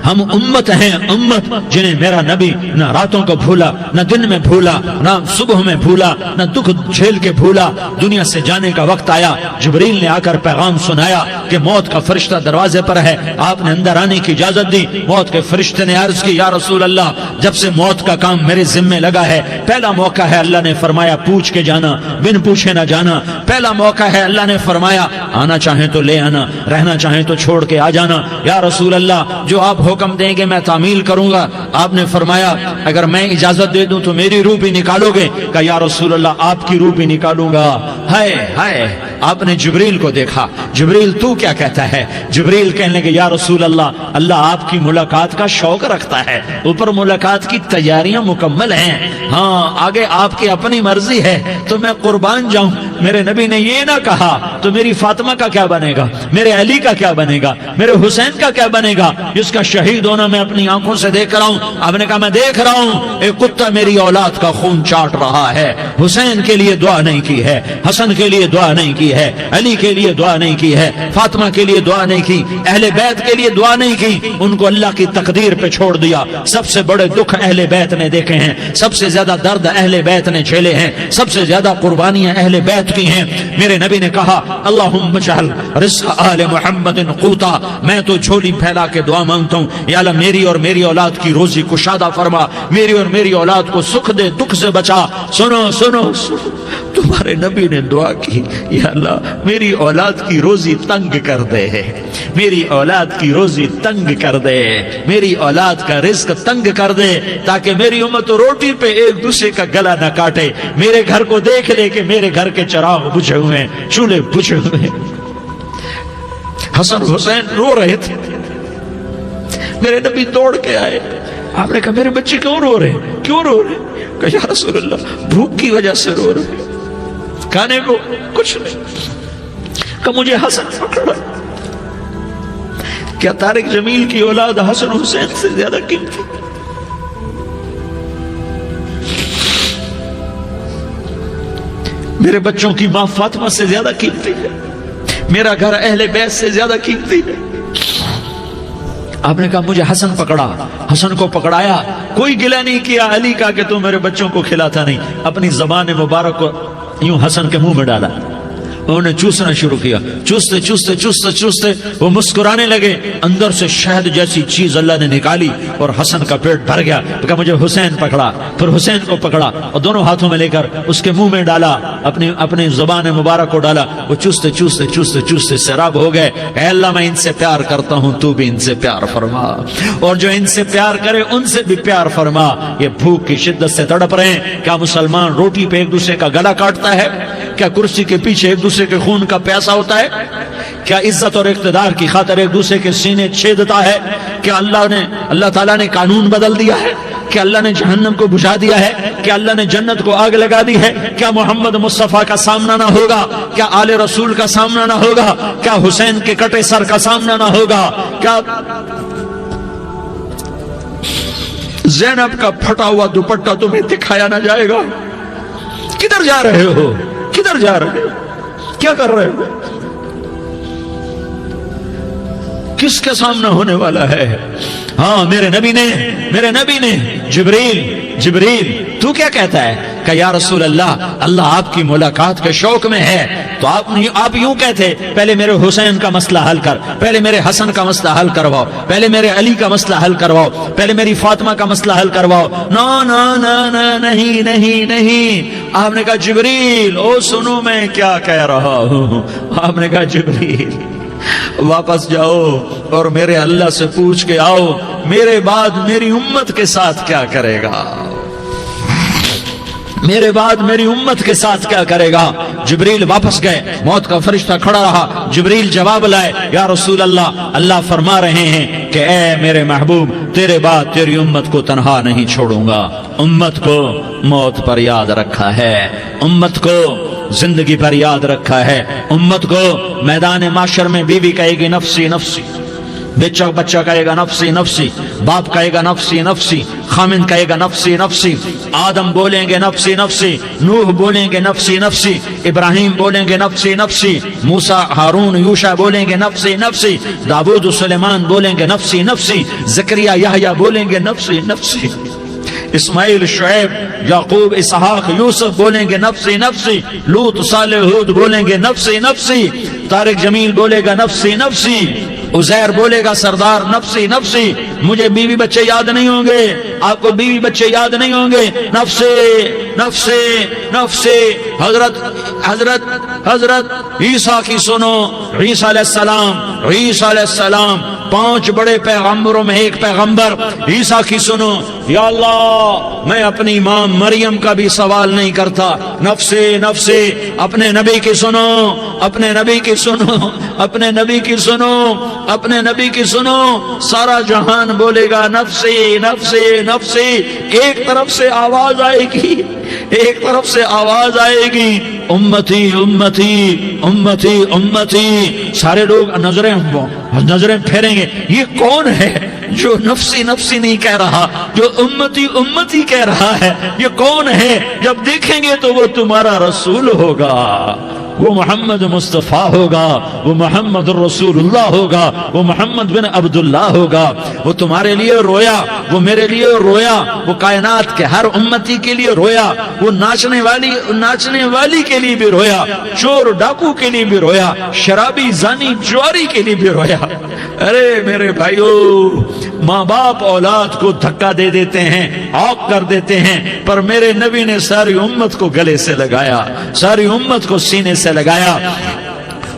ہم امت ہیں، امت جنہیں میرا نبی نہ راتوں کو بھولا، نہ دن میں بھولا، نہ صبح میں بھولا، نہ دکھ جھیل کے بھولا۔ دنیا سے جانے کا وقت آیا، جبریل نے آ کر پیغام سنایا کہ موت کا فرشتہ دروازے پر ہے، آپ نے اندر آنے کی اجازت دی۔ موت کے فرشتے نے عرض کی، یا رسول اللہ، جب سے موت کا کام میرے ذمے لگا ہے، پہلا موقع ہے، اللہ نے فرمایا پوچھ کے جانا، بن پوچھے نہ جانا۔ پہلا موقع ہے، اللہ نے فرمایا آنا چاہیں تو لے آنا، رہنا چاہیں تو چھوڑ کے آ جانا۔ یا رسول اللہ، جو آپ حکم دیں گے میں تعمیل کروں گا۔ آپ نے فرمایا اگر میں اجازت دے دوں تو میری روح بھی نکالو گے؟ کہا یا رسول اللہ، آپ کی روح بھی نکالوں گا۔ ہائے ہائے، آپ نے جبریل کو دیکھا، جبریل تو کیا کہتا ہے؟ جبریل کہنے لگے یا رسول اللہ، اللہ آپ کی ملاقات کا شوق رکھتا ہے، اوپر ملاقات کی تیاریاں مکمل ہیں، ہاں آگے آپ کی اپنی مرضی ہے تو میں قربان جاؤں۔ میرے نبی نے یہ نہ کہا تو میری فاطمہ کا کیا بنے گا، میرے علی کا کیا بنے گا، میرے حسین کا کیا بنے گا، جس کا شہید ہونا میں اپنی آنکھوں سے دیکھ رہا ہوں۔ آپ نے کہا میں دیکھ رہا ہوں ایک کتا میری اولاد کا خون چاٹ رہا ہے۔ حسین کے لیے دعا نہیں کی ہے، حسن کے لیے دعا نہیں کی ہے، علی کے لیے دعا نہیں کی ہے، فاطمہ کے لیے دعا نہیں کی، اہل بیت کے لیے دعا نہیں کی، ان کو اللہ کی تقدیر پہ چھوڑ دیا۔ سب سے بڑے دکھ اہل بیت نے دیکھے ہیں، سب سے زیادہ درد اہل بیت نے جھیلے ہیں، سب سے زیادہ قربانیاں اہل بیت کی ہیں۔ میرے نبی نے کہا اللہم اجعل رزق آل محمد قوتا، میں تو جھولی پھیلا کے دعا مانگتا ہوں، یا اللہ میری اور میری اولاد کی روزی کشادہ فرما، میری اور میری اولاد کو سکھ دے، دکھ سے بچا۔ سنو سنو سنو، تمہارے نبی نے دعا کی، یا اللہ میری اولاد کی روزی تنگ کر دے، میری اولاد کی روزی تنگ کر دے، میری اولاد کا رزق تنگ کر دے، تاکہ میری امت روٹی پہ ایک دوسرے کا گلا نہ کاٹے، میرے گھر کو دیکھ لے کہ میرے گھر کے چراغ بجھے ہوئے ہیں، چولہے بجھے ہوئے ہیں۔ حسن حسین رو رہے تھے، میرے نبی دوڑ کے آئے، آپ نے کہا میرے بچے کیوں رو رہے ہیں، کیوں رو رہے ہیں؟ کہا یا رسول اللہ بھوک کی وجہ سے رو رہے ہیں، کھانے کو کچھ نہیں۔ کہ مجھے حسن پکڑا، کیا طارق جمیل کی اولاد حسن حسین سے زیادہ قیمتی؟ میرے بچوں کی ماں فاطمہ سے زیادہ قیمتی ہے، میرا گھر اہل بیت سے زیادہ قیمتی ہے۔ آپ نے کہا مجھے حسن پکڑا، حسن کو پکڑایا، کوئی گلہ نہیں کیا علی کا کہ تو میرے بچوں کو کھلاتا نہیں، اپنی زبان مبارک کو یوں حسن کے منہ میں ڈالا، انہوں نے چوسنا شروع کیا، چوستے چوستے چوستے چوستے وہ مسکرانے لگے، اندر سے شہد جیسی چیز اللہ نے نکالی اور حسن کا پیٹ بھر گیا۔ کہا مجھے حسین پکڑا، پھر حسین کو پکڑا اور دونوں ہاتھوں میں لے کر اس کے منہ میں ڈالا، اپنی زبان مبارک کو ڈالا، وہ چوستے چوستے چوستے چوستے سیراب ہو گئے۔ اے اللہ میں ان سے پیار کرتا ہوں، تو بھی ان سے پیار فرما، اور جو ان سے پیار کرے ان سے بھی پیار فرما۔ یہ بھوک کی شدت سے تڑپ رہے ہیں، کیا مسلمان روٹی پہ ایک دوسرے کا گلا کاٹتا ہے؟ کیا کرسی کے پیچھے ایک دوسرے کے خون کا پیاسا ہوتا ہے؟ کیا عزت اور اقتدار کی خاطر ایک دوسرے کے سینے چھیدتا ہے؟ کیا اللہ تعالیٰ نے قانون بدل دیا ہے؟ کیا اللہ نے جہنم کو بجھا دیا ہے؟ کیا اللہ نے جنت کو آگ لگا دی ہے؟ کیا محمد مصطفیٰ کا سامنا نہ ہوگا؟ کیا آل رسول کا سامنا نہ ہوگا؟ کیا حسین کے کٹے سر کا سامنا نہ ہوگا؟ کیا زینب کا پھٹا ہوا دوپٹہ تمہیں دکھایا نہ جائے گا؟ کدھر جا رہے ہو؟ کدھر جا رہے ہو؟ کیا کر رہے ہو؟ کس کے سامنا ہونے والا ہے؟ ہاں میرے نبی نے جبریل تو کیا کہتا ہے؟ کہ یا رسول اللہ آپ کی ملاقات کے شوق میں ہے، تو آپ یوں کہتے پہلے میرے حسین کا مسئلہ حل کر، پہلے میرے حسن کا مسئلہ حل کرواؤ، پہلے میرے علی کا مسئلہ حل کرواؤ، پہلے میری فاطمہ کا مسئلہ حل کرواؤ۔ نہیں۔ آپ نے کہا جبریل او سنو میں کیا کہہ رہا ہوں۔ آپ نے کہا جبریل واپس جاؤ اور میرے اللہ سے پوچھ کے آؤ میرے بعد میری امت کے ساتھ کیا کرے گا، میرے بعد میری امت کے ساتھ کیا کرے گا۔ جبریل واپس گئے، موت کا فرشتہ کھڑا رہا، جبریل جواب لائے یا رسول اللہ فرما رہے ہیں کہ اے میرے محبوب تیرے بعد تیری امت کو تنہا نہیں چھوڑوں گا، امت کو موت پر یاد رکھا ہے، امت کو زندگی پر یاد رکھا ہے، امت کو میدان معاشر میں بیوی کہے گی نفسی نفسی، بچہ کہے گا نفسی نفسی، باپ کہے گا نفسی نفسی، خامن کہے گا نفسی نفسی، آدم بولیں گے نفسی نفسی، نوح بولیں گے نفسی نفسی، ابراہیم بولیں گے نفسی نفسی، موسیٰ ہارون یوشع بولیں گے نفسی نفسی، داؤد و سلیمان بولیں گے نفسی نفسی، زکریا یحییٰ بولیں گے نفسی نفسی، اسماعیل شعیب یعقوب اسحاق یوسف بولیں گے نفسی نفسی، لوط صالح ہود بولیں گے نفسی نفسی، طارق جمیل بولے گا نفسی نفسی، عزیر بولے گا سردار نفسی نفسی، مجھے بیوی بچے یاد نہیں ہوں گے، آپ کو بیوی بچے یاد نہیں ہوں گے، نفسی نفسی نفسی۔ حضرت عیسیٰ کی سنو، عیسیٰ علیہ السلام 5 بڑے پیغمبروں میں ایک پیغمبر عیسیٰ کی سنو، یا اللہ میں اپنی ماں مریم کا بھی سوال نہیں کرتا، نفسی نفسی۔ اپنے نبی کی سنو، اپنے نبی کی سنو، اپنے نبی کی سنو، اپنے نبی کی سنو، سارا جہان بولے گا نفسی نفسی نفسی۔ ایک طرف سے آواز آئے گی، ایک طرف سے آواز آئے گی، امتی امتی امتی امتی۔ سارے لوگ نظریں پھیریں گے، یہ کون ہے جو نفسی نفسی نہیں کہہ رہا، جو امتی امتی کہہ رہا ہے، یہ کون ہے؟ جب دیکھیں گے تو وہ تمہارا رسول ہوگا، وہ محمد مصطفیٰ ہوگا، وہ محمد رسول اللہ ہوگا، وہ محمد بن عبداللہ ہوگا۔ وہ تمہارے لیے رویا، وہ میرے لیے رویا، وہ کائنات کے ہر امتی کے لیے رویا، وہ ناچنے والی کے لیے بھی رویا، چور ڈاکو کے لیے بھی رویا، شرابی زانی جواری کے لیے بھی رویا۔ ارے میرے بھائیو، ماں باپ اولاد کو دھکا دے دیتے ہیں، عوق کر دیتے ہیں، پر میرے نبی نے ساری امت کو گلے سے لگایا، ساری امت کو سینے سے لگایا۔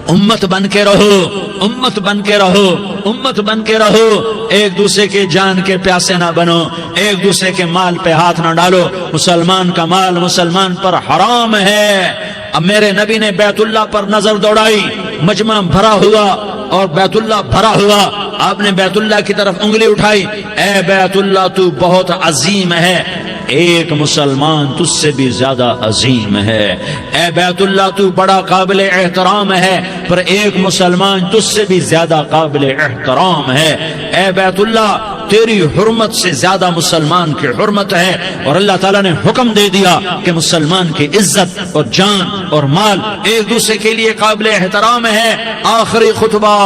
امت بن کے رہو، امت بن کے رہو، امت بن کے رہو، ایک دوسرے کے جان کے پیاسے نہ بنو، ایک دوسرے کے مال پہ ہاتھ نہ ڈالو۔ مسلمان کا مال مسلمان پر حرام ہے۔ اب میرے نبی نے بیت اللہ پر نظر دوڑائی، مجمع بھرا ہوا اور بیت اللہ بھرا ہوا، آپ نے بیت اللہ کی طرف انگلی اٹھائی، اے بیت اللہ تو بہت عظیم ہے، ایک مسلمان تجھ سے بھی زیادہ عظیم ہے۔ اے بیت اللہ تو بڑا قابل احترام ہے، پر ایک مسلمان تجھ سے بھی زیادہ قابل احترام ہے۔ اے بیت اللہ تیری حرمت سے زیادہ مسلمان کی حرمت ہے، اور اللہ تعالیٰ نے حکم دے دیا کہ مسلمان کی عزت اور جان اور مال ایک دوسرے کے لیے قابل احترام ہے۔ آخری خطبہ،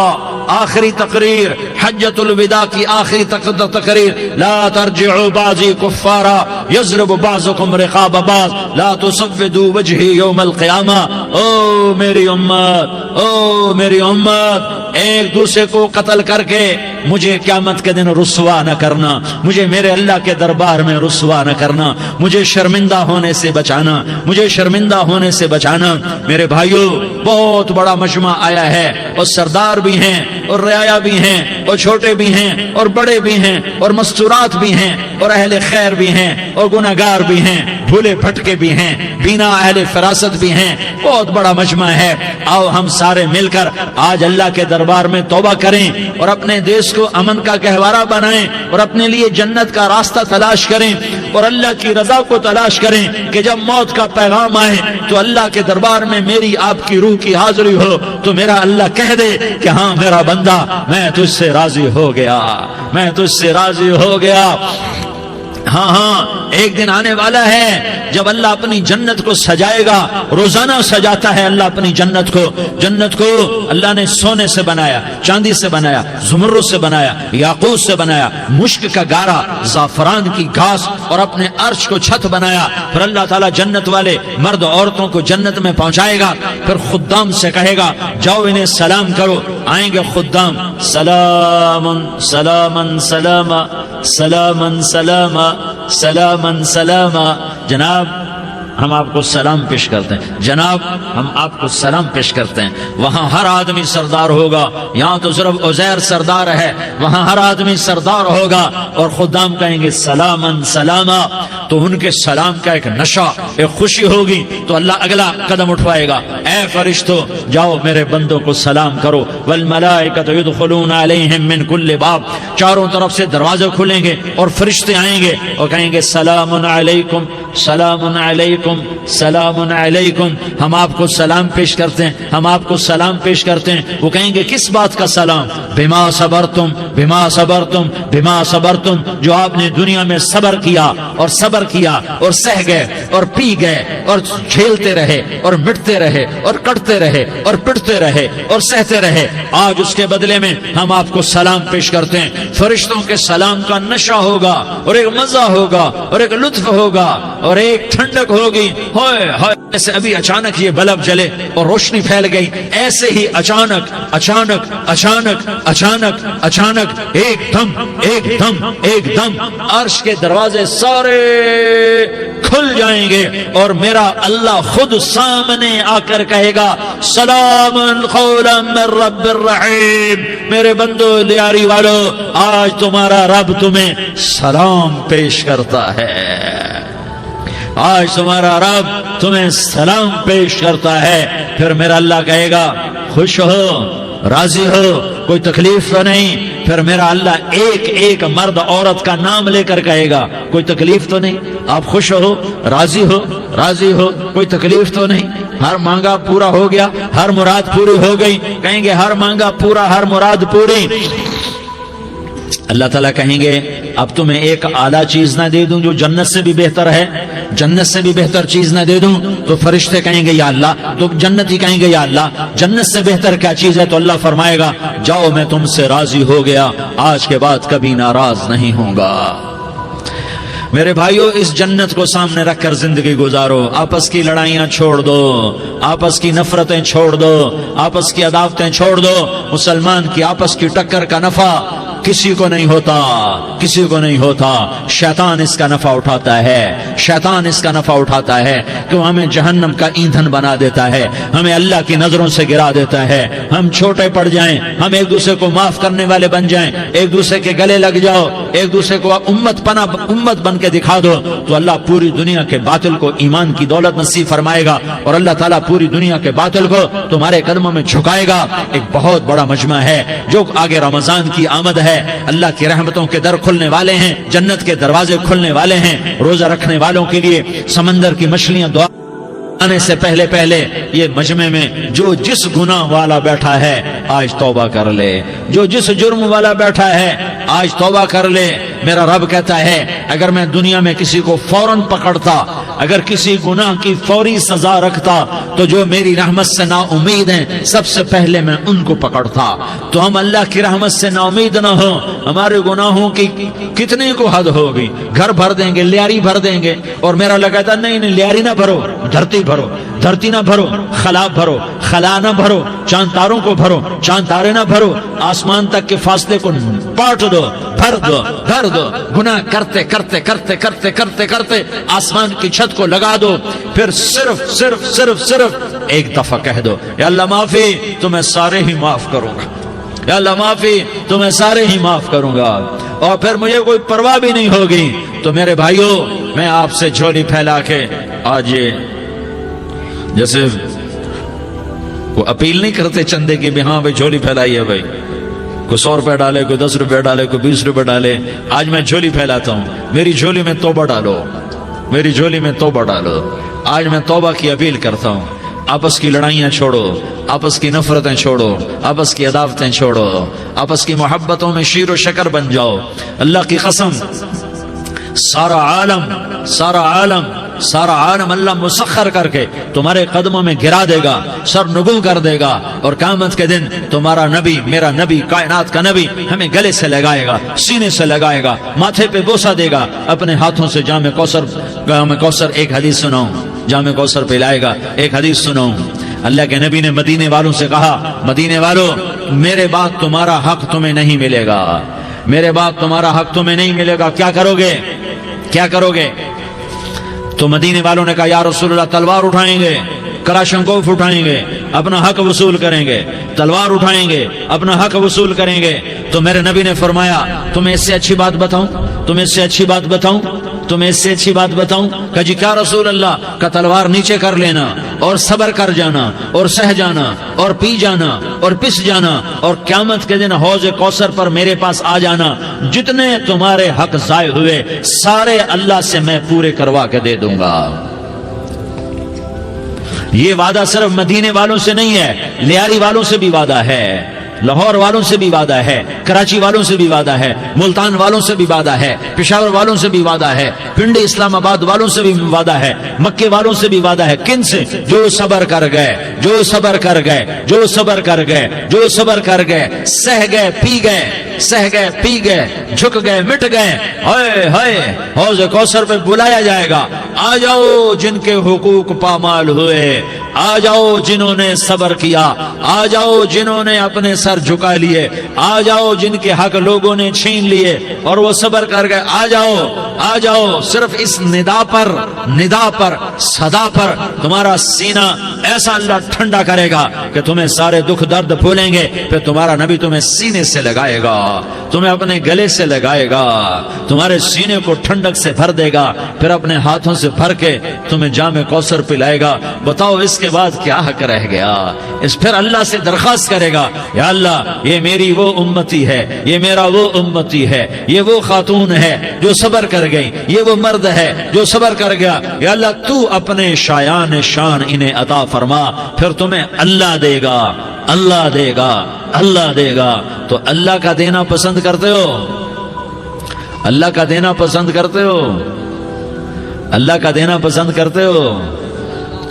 آخری تقریر، حجۃ الوداع کی آخری تقریر، لا ترجعوا بعضی کفارا یضرب بعضکم رقاب بعض لا تسودوا وجہی یوم القیامہ۔ او میری امت، او میری امت، ایک دوسرے کو قتل کر کے مجھے قیامت کے دن رسوا نہ کرنا، مجھے میرے اللہ کے دربار میں رسوا نہ کرنا، مجھے شرمندہ ہونے سے بچانا، مجھے شرمندہ ہونے سے بچانا۔ میرے بھائیو، بہت بڑا مجمع آیا ہے، اور سردار بھی ہیں اور رعایا بھی ہیں اور چھوٹے بھی ہیں اور بڑے بھی ہیں اور مستورات بھی ہیں اور اہل خیر بھی ہیں اور گناہگار بھی ہیں، بھولے بھٹکے بھی ہیں، بینا اہل فراست بھی ہیں، بہت بڑا مجمع ہے۔ آؤ ہم سارے مل کر آج اللہ کے دربار میں توبہ کریں اور اپنے دیش کو امن کا گہوارہ بنائیں اور اپنے لیے جنت کا راستہ تلاش کریں اور اللہ کی رضا کو تلاش کریں کہ جب موت کا پیغام آئے تو اللہ کے دربار میں میری آپ کی روح کی حاضری ہو تو میرا اللہ کہہ دے کہ ہاں میرا بندہ، میں تجھ سے راضی ہو گیا، میں تجھ سے راضی ہو گیا۔ ہاں ہاں، ایک دن آنے والا ہے جب اللہ اپنی جنت کو سجائے گا، روزانہ سجاتا ہے اللہ اپنی جنت کو۔ جنت کو اللہ نے سونے سے بنایا، چاندی سے بنایا، زمرد سے بنایا، یاقوت سے بنایا، مشک کا گارا، زعفران کی گھاس اور اپنے عرش کو چھت بنایا۔ پھر اللہ تعالیٰ جنت والے مرد عورتوں کو جنت میں پہنچائے گا، پھر خدام سے کہے گا جاؤ انہیں سلام کرو۔ آئیں گے خدام، سلامن سلامن سلاما سلامن سلاما سلامن سلاما۔ جناب ہم آپ کو سلام پیش کرتے ہیں، جناب ہم آپ کو سلام پیش کرتے ہیں۔ وہاں ہر آدمی سردار ہوگا، یہاں تو صرف عزیر سردار ہے، وہاں ہر آدمی سردار ہوگا، اور خدام کہیں گے سلامن سلاما۔ تو ان کے سلام کا ایک نشہ، ایک خوشی ہوگی، تو اللہ اگلا قدم اٹھوائے گا، اے فرشتوں جاؤ میرے بندوں کو سلام کرو۔ والملائکۃ یدخلون علیہم من کل باب، چاروں طرف سے دروازے کھلیں گے اور فرشتے آئیں گے اور کہیں گے سلام علیکم، سلام علیکم، علیکم سلام علیکم، ہم آپ کو سلام پیش کرتے ہیں، ہم آپ کو سلام پیش کرتے ہیں۔ وہ کہیں گے کس بات کا سلام؟ بما صبرتم بما صبرتم بما صبرتم، جو آپ نے دنیا میں صبر کیا اور صبر کیا اور سہ گئے اور پی گئے اور جھیلتے رہے اور مٹتے رہے اور کٹتے رہے اور پٹتے رہے اور سہتے رہے، آج اس کے بدلے میں ہم آپ کو سلام پیش کرتے ہیں۔ فرشتوں کے سلام کا نشہ ہوگا اور ایک مزہ ہوگا اور ایک لطف ہوگا اور ایک ٹھنڈک ہوگی۔ ہوئے ہوئے، ایسے ابھی اچانک یہ بلب جلے اور روشنی پھیل گئی، ایسے ہی اچانک اچانک اچانک اچانک اچانک ایک دم ایک دم ایک دم عرش کے دروازے سارے کھل جائیں گے اور میرا اللہ خود سامنے آ کر کہے گا سلام قولا من رب الرحیم، میرے بندو دیاری والو، آج تمہارا رب تمہیں سلام پیش کرتا ہے، آج تمہارا رب تمہیں سلام پیش کرتا ہے۔ پھر میرا اللہ کہے گا خوش ہو، راضی ہو، کوئی تکلیف تو نہیں؟ پھر میرا اللہ ایک ایک مرد عورت کا نام لے کر کہے گا کوئی تکلیف تو نہیں؟ آپ خوش ہو، راضی ہو، راضی ہو، کوئی تکلیف تو نہیں؟ ہر مانگا پورا ہو گیا، ہر مراد پوری ہو گئی؟ کہیں گے ہر مانگا پورا، ہر مراد پوری۔ اللہ تعالیٰ کہیں گے اب تمہیں ایک اعلیٰ چیز نہ دے دوں جو جنت سے بھی بہتر ہے؟ جنت سے بھی بہتر چیز نہ دے دوں؟ تو فرشتے کہیں گے یا اللہ، تو جنتی کہیں گے یا اللہ جنت سے بہتر کیا چیز ہے؟ تو اللہ فرمائے گا جاؤ میں تم سے راضی ہو گیا، آج کے بعد کبھی ناراض نہیں ہوں گا۔ میرے بھائیو، اس جنت کو سامنے رکھ کر زندگی گزارو، آپس کی لڑائیاں چھوڑ دو، آپس کی نفرتیں چھوڑ دو، آپس کی عداوتیں چھوڑ دو۔ مسلمان کی آپس کی ٹکر کا نفع کسی کو نہیں ہوتا، کسی کو نہیں ہوتا، شیطان اس کا نفع اٹھاتا ہے، شیطان اس کا نفع اٹھاتا ہے کہ وہ ہمیں جہنم کا ایندھن بنا دیتا ہے، ہمیں اللہ کی نظروں سے گرا دیتا ہے، ہم چھوٹے پڑ جائیں، ہم ایک دوسرے کو معاف کرنے والے بن جائیں، ایک دوسرے کے گلے لگ جاؤ، ایک دوسرے کو امت بن کے دکھا دو، تو اللہ پوری دنیا کے باطل کو ایمان کی دولت نصیب فرمائے گا اور اللہ تعالیٰ پوری دنیا کے باطل کو تمہارے قدموں میں جھکائے گا۔ ایک بہت بڑا مجمع ہے جو آگے رمضان کی آمد ہے، اللہ کی رحمتوں کے در کھلنے والے ہیں، جنت کے دروازے کھلنے والے ہیں، روزہ رکھنے والوں کے لیے سمندر کی مچھلیاں دعا آنے سے پہلے پہلے یہ مجمع میں جو جس گناہ والا بیٹھا ہے آج توبہ کر لے، جو جس جرم والا بیٹھا ہے آج توبہ کر لے۔ میرا رب کہتا ہے اگر میں دنیا میں کسی کو فوراً پکڑتا، اگر کسی گناہ کی فوری سزا رکھتا تو جو میری رحمت سے نا امید ہیں سب سے پہلے میں ان کو پکڑتا۔ تو ہم اللہ کی رحمت سے نا امید نہ ہو، ہمارے گناہوں کی کتنے کو حد ہوگی، گھر بھر دیں گے، لیاری بھر دیں گے، اور میرا اللہ کہتا نہیں نہیں لیاری نہ بھرو، دھرتی بھرو، دھرتی نہ بھرو، خلا بھرو، خلا نہ بھرو، چاند تاروں کو بھرو، چاند تارے نہ بھرو، آسمان تک کے فاصلے کو پاٹ دو، بھر دو، بھر دو، گناہ کرتے کرتے کرتے کرتے کرتے کرتے آسمان کی چھت کو لگا دو، پھر صرف صرف صرف صرف ایک دفعہ کہہ دو یا اللہ معافی، تو میں سارے ہی معاف کروں گا، یا اللہ معافی، تو میں سارے ہی معاف کروں گا، اور پھر مجھے کوئی پرواہ بھی نہیں ہوگی۔ تو میرے بھائیو، میں آپ سے جھولی پھیلا کے آج یہ جیسے وہ اپیل نہیں کرتے چندے کی بھی ہاں بھائی جھولی پھیلائی ہے، بھائی کوئی 100 روپے ڈالے، کوئی 10 روپے ڈالے، کوئی 20 روپے ڈالے، آج میں جھولی پھیلاتا ہوں، میری جھولی میں توبہ ڈالو، میری جھولی میں توبہ ڈالو۔ آج میں توبہ کی اپیل کرتا ہوں، آپس کی لڑائیاں چھوڑو، آپس کی نفرتیں چھوڑو، آپس کی عداوتیں چھوڑو، آپس کی محبتوں میں شیر و شکر بن جاؤ۔ اللہ کی قسم، سارا عالم اللہ مسخر کر کے تمہارے قدموں میں گرا دے گا، سر نگوں کر دے گا، اور قیامت کے دن تمہارا نبی، میرا نبی، کائنات کا نبی ہمیں گلے سے لگائے گا، سینے سے لگائے گا، ماتھے پہ بوسہ دے گا، اپنے ہاتھوں سے جام کوثر ایک حدیث سناؤں، جام کوثر پلائے گا، ایک حدیث سناؤں۔ اللہ کے نبی نے مدینے والوں سے کہا، مدینے والوں میرے بعد تمہارا حق تمہیں نہیں ملے گا، میرے بعد تمہارا حق تمہیں نہیں ملے گا، کیا کرو گے، کیا کرو گے؟ تو مدینے والوں نے کہا یا رسول اللہ تلوار اٹھائیں گے، کراشنکوف اٹھائیں گے، اپنا حق وصول کریں گے، تلوار اٹھائیں گے، اپنا حق وصول کریں گے۔ تو میرے نبی نے فرمایا تمہیں اس سے اچھی بات بتاؤں، تمہیں اس سے اچھی بات بتاؤں، تمہیں اس سے اچھی بات بتاؤں؟ کہ جی کیا رسول اللہ؟ کا تلوار نیچے کر لینا اور صبر کر جانا اور سہ جانا اور پی جانا اور پس جانا، اور قیامت کے دن حوض کوثر پر میرے پاس آ جانا، جتنے تمہارے حق ضائع ہوئے سارے اللہ سے میں پورے کروا کے دے دوں گا۔ یہ وعدہ صرف مدینے والوں سے نہیں ہے، لیاری والوں سے بھی وعدہ ہے، لاہور والوں سے بھی وعدہ ہے، کراچی والوں سے بھی وعدہ ہے، ملتان والوں سے بھی وعدہ ہے، پشاور والوں سے بھی وعدہ ہے، پنڈی اسلام آباد والوں سے بھی وعدہ ہے، مکے والوں سے بھی وعدہ ہے۔ کن سے؟ جو صبر کر گئے، جو صبر کر گئے، جو صبر کر گئے، جو صبر کر گئے، سہ گئے پی گئے، سہ گئے پی گئے، جھک گئے مٹ گئے۔ ہائے ہائے، حوض کوثر پہ بلایا جائے گا، آ جاؤ جن کے حقوق پامال ہوئے، آ جاؤ جنہوں نے صبر کیا، آ جاؤ جنہوں نے اپنے سر جھکا لیے، آ جاؤ جن کے حق لوگوں نے چھین لیے اور وہ صبر کر گئے، آ جاؤ آ جاؤ۔ صرف اس ندا پر صدا پر تمہارا سینہ ایسا اللہ ٹھنڈا کرے گا کہ تمہیں سارے دکھ درد بھولیں گے، پھر تمہارا نبی تمہیں سینے سے لگائے گا، تمہیں اپنے گلے سے لگائے گا، تمہارے سینے کو ٹھنڈک سے بھر دے گا، پھر اپنے ہاتھوں سے بھر کے تمہیں جام کوثر پلائے گا۔ بتاؤ اس کے بعد کیا حق رہ گیا؟ اس پھر اللہ سے درخواست کرے گا، یا اللہ یہ میری وہ امتی ہے، یہ میرا وہ امتی ہے، یہ وہ خاتون ہے جو صبر کر گئی، یہ وہ مرد ہے جو صبر کر گیا، یا اللہ تو اپنے شایان شان انہیں عطا فرما، پھر تمہیں اللہ دے گا، اللہ دے گا، اللہ دے گا۔ تو اللہ کا دینا پسند کرتے ہو؟ اللہ کا دینا پسند کرتے ہو؟ اللہ کا دینا پسند کرتے ہو؟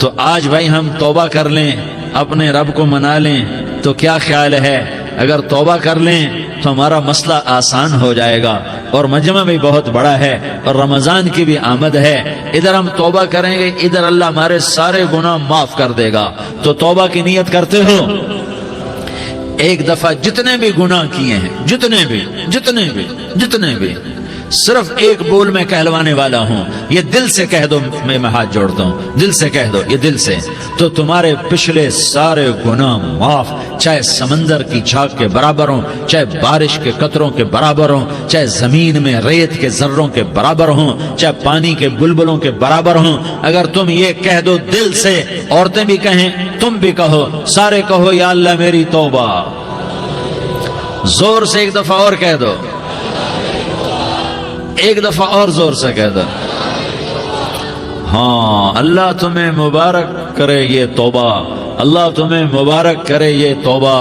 تو آج بھائی ہم توبہ کر لیں، اپنے رب کو منا لیں، تو کیا خیال ہے؟ اگر توبہ کر لیں تو ہمارا مسئلہ آسان ہو جائے گا، اور مجمع بھی بہت بڑا ہے، اور رمضان کی بھی آمد ہے، ادھر ہم توبہ کریں گے، ادھر اللہ ہمارے سارے گناہ معاف کر دے گا۔ تو توبہ کی نیت کرتے ہو؟ ایک دفعہ جتنے بھی گناہ کیے ہیں، جتنے بھی صرف ایک بول میں کہلوانے والا ہوں، یہ دل سے کہہ دو، میں ہاتھ جوڑتا ہوں، دل سے کہہ دو، یہ دل سے، تو تمہارے پچھلے سارے گناہ معاف، چاہے سمندر کی جھاگ کے برابر ہوں، چاہے بارش کے قطروں کے برابر ہوں، چاہے زمین میں ریت کے ذروں کے برابر ہوں، چاہے پانی کے بلبلوں کے برابر ہوں۔ اگر تم یہ کہہ دو دل سے، عورتیں بھی کہیں، تم بھی کہو، سارے کہو، یا اللہ میری توبہ، زور سے ایک دفعہ اور کہہ دو، ایک دفعہ اور زور سے کہہ دو۔ ہاں، اللہ تمہیں مبارک کرے یہ توبہ، اللہ تمہیں مبارک کرے یہ توبہ،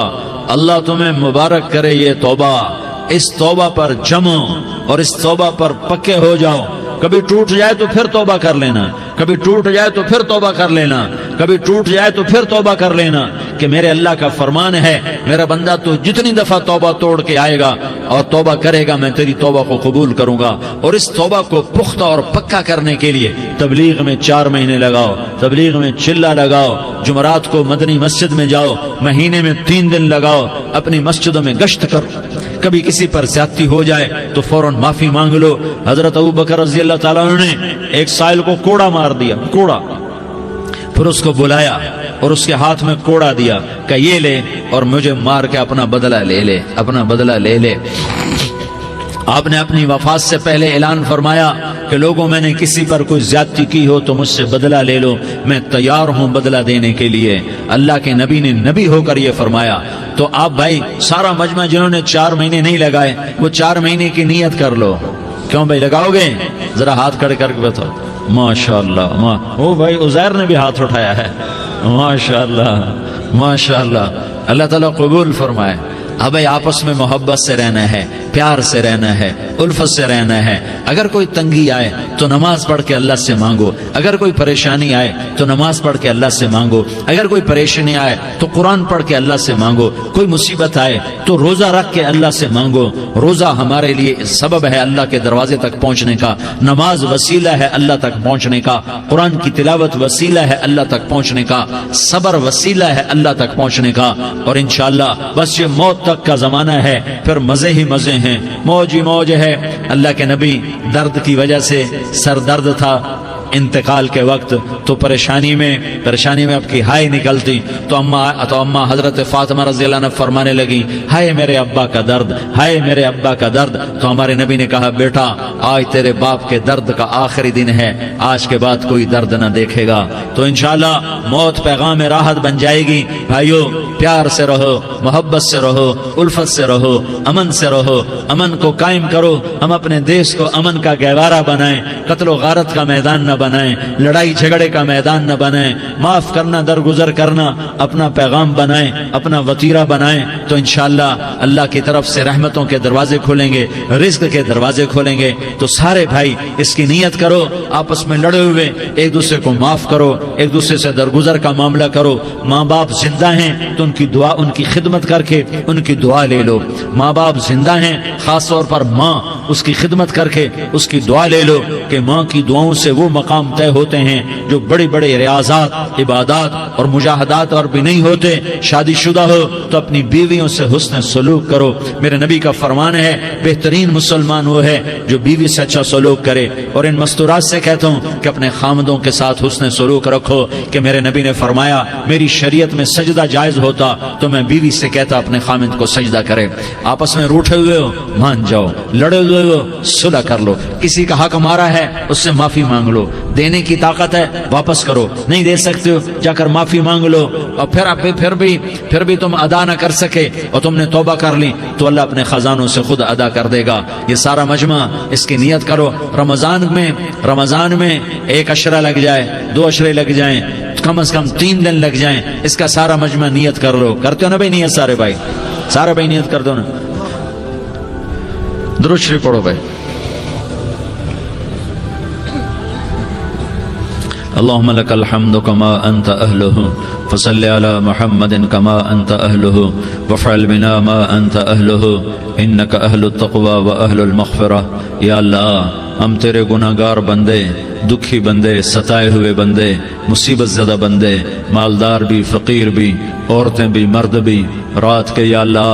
اللہ تمہیں مبارک کرے یہ توبہ۔ اس توبہ پر جمو اور اس توبہ پر پکے ہو جاؤ۔ کبھی ٹوٹ جائے تو پھر توبہ کر لینا، کبھی ٹوٹ جائے تو پھر توبہ کر لینا، کبھی ٹوٹ جائے تو پھر توبہ کر لینا، کہ میرے اللہ کا فرمان ہے، میرا بندہ تو جتنی دفعہ توبہ توڑ کے آئے گا اور توبہ کرے گا، میں تیری توبہ کو قبول کروں گا۔ اور اس توبہ کو پختہ اور پکا کرنے کے لیے تبلیغ میں 4 مہینے لگاؤ، تبلیغ میں چلہ لگاؤ، جمعرات کو مدنی مسجد میں جاؤ، مہینے میں 3 دن لگاؤ، اپنی مسجدوں میں گشت کرو۔ کبھی کسی پر زیادتی ہو جائے تو فوراً معافی مانگ لو۔ حضرت ابوبکر رضی اللہ تعالیٰ عنہ نے ایک سائل کو کوڑا مار دیا، کوڑا، پھر اس کو بلایا اور اس کے ہاتھ میں کوڑا دیا کہ یہ لے اور مجھے مار کے اپنا بدلہ لے لے، اپنا بدلہ لے لے۔ آپ نے اپنی وفات سے پہلے اعلان فرمایا کہ لوگوں، میں نے کسی پر کوئی زیادتی کی ہو تو مجھ سے بدلہ لے لو، میں تیار ہوں بدلہ دینے کے لیے۔ اللہ کے نبی نے نبی ہو کر یہ فرمایا۔ تو آپ بھائی سارا مجمع جنہوں نے 4 مہینے نہیں لگائے، وہ 4 مہینے کی نیت کر لو۔ کیوں بھائی لگاؤ گے؟ ذرا ہاتھ کھڑے کر کے بتاؤ۔ ماشاءاللہ، وہ بھائی عزیر نے بھی ہاتھ اٹھایا ہے، ماشاءاللہ ماشاءاللہ، اللہ تعالیٰ قبول فرمائے۔ اب بھائی آپس میں محبت سے رہنا ہے، پیار سے رہنا ہے، الفت سے رہنا ہے۔ اگر کوئی تنگی آئے تو نماز پڑھ کے اللہ سے مانگو، اگر کوئی پریشانی آئے تو نماز پڑھ کے اللہ سے مانگو، اگر کوئی پریشانی آئے تو قرآن پڑھ کے اللہ سے مانگو، کوئی مصیبت آئے تو روزہ رکھ کے اللہ سے مانگو۔ روزہ ہمارے لیے سبب ہے اللہ کے دروازے تک پہنچنے کا، نماز وسیلہ ہے اللہ تک پہنچنے کا، قرآن کی تلاوت وسیلہ ہے اللہ تک پہنچنے کا، صبر وسیلہ ہے اللہ تک پہنچنے کا۔ اور انشاءاللہ بس یہ موت تک کا زمانہ ہے، پھر مزے ہی مزے ہیں، موج ہی موج ہے۔ اللہ کے نبی درد کی وجہ سے سر درد تھا انتقال کے وقت، تو پریشانی میں اب کی ہائے نکلتی، تو اماں حضرت فاطمہ رضی اللہ عنہ فرمانے لگی، ہائے میرے ابا کا درد، ہائے میرے ابا کا درد۔ تو ہمارے نبی نے کہا، بیٹا آج تیرے باپ کے درد کا آخری دن ہے، آج کے بعد کوئی درد نہ دیکھے گا۔ تو انشاءاللہ موت پیغام راحت بن جائے گی۔ بھائیو پیار سے رہو، محبت سے رہو، الفت سے رہو، امن سے رہو، امن کو قائم کرو۔ ہم اپنے دیش کو امن کا گہوارہ بنائیں، قتل و غارت کا میدان نہ بنائیں، لڑائی جھگڑے کا میدان نہ بنائیں، معاف کرنا درگزر کرنا اپنا پیغام بنائیں، اپنا وتیرہ بنائیں، تو انشاءاللہ اللہ کی طرف سے رحمتوں کے دروازے کھولیں گے، رزق کے دروازے کھولیں گے۔ تو سارے بھائی اس کی نیت کرو، آپس میں لڑے ہوئے ایک دوسرے کو معاف کرو، ایک دوسرے سے درگزر کا معاملہ کرو۔ ماں باپ زندہ ہیں تو ان کی دعا، ان کی خدمت کر کے ان کی دعا لے لو۔ ماں باپ زندہ ہیں، خاص طور پر ماں، اس کی خدمت کر کے اس کی دعا لے لو کہ ماں کی دعاؤں سے وہ مقام طے ہوتے ہیں جو بڑے بڑے ریاضات، عبادات اور مجاہدات اور بھی نہیں ہوتے۔ شادی شدہ ہو تو اپنی بیویوں سے حسن سلوک کرو۔ میرے نبی کا فرمان ہے بہترین مسلمان وہ ہے جو بیوی سے اچھا سلوک کرے۔ اور ان مستورات سے کہتا ہوں کہ اپنے خامدوں کے ساتھ حسن سلوک رکھو، کہ میرے نبی نے فرمایا میری شریعت میں سجدہ جائز ہوتا تو میں بیوی سے کہتا اپنے خامد کو سجدہ کرے۔ آپس میں روٹھے ہوئے ہو مان جاؤ، لڑے ہوئے ہو صلح کر لو، کسی کا حق مارا ہے اس سے معافی مانگ لو، دینے کی طاقت ہے واپس کرو، نہیں دے سکتے ہو جا کر معافی مانگ لو، اور پھر بھی تم ادا نہ کر سکے اور تم نے توبہ کر لی تو اللہ اپنے خزانوں سے خود ادا کر دے گا۔ یہ سارا مجمع اس کی نیت کرو۔ رمضان میں 1 عشرہ لگ جائے، 2 عشرے لگ جائیں، کم از کم 3 دن لگ جائیں، اس کا سارا مجمع نیت کر لو۔ کرتے ہو نا بھائی نیت؟ سارے بھائی نیت کر دو نا۔ درود شریف پڑھو بھائی۔ اللهم لك الحمد كما أنت أهله فصل على محمد كما أنت أهله وفعل بنا ما أنت أهله إنك أهل التقوى وأهل المغفرة۔ یا اللہ ہم تیرے گناہگار بندے، دکھی بندے، ستائے ہوئے بندے، مصیبت زدہ بندے، مالدار بھی، فقیر بھی، عورتیں بھی، مرد بھی، رات کے یا اللہ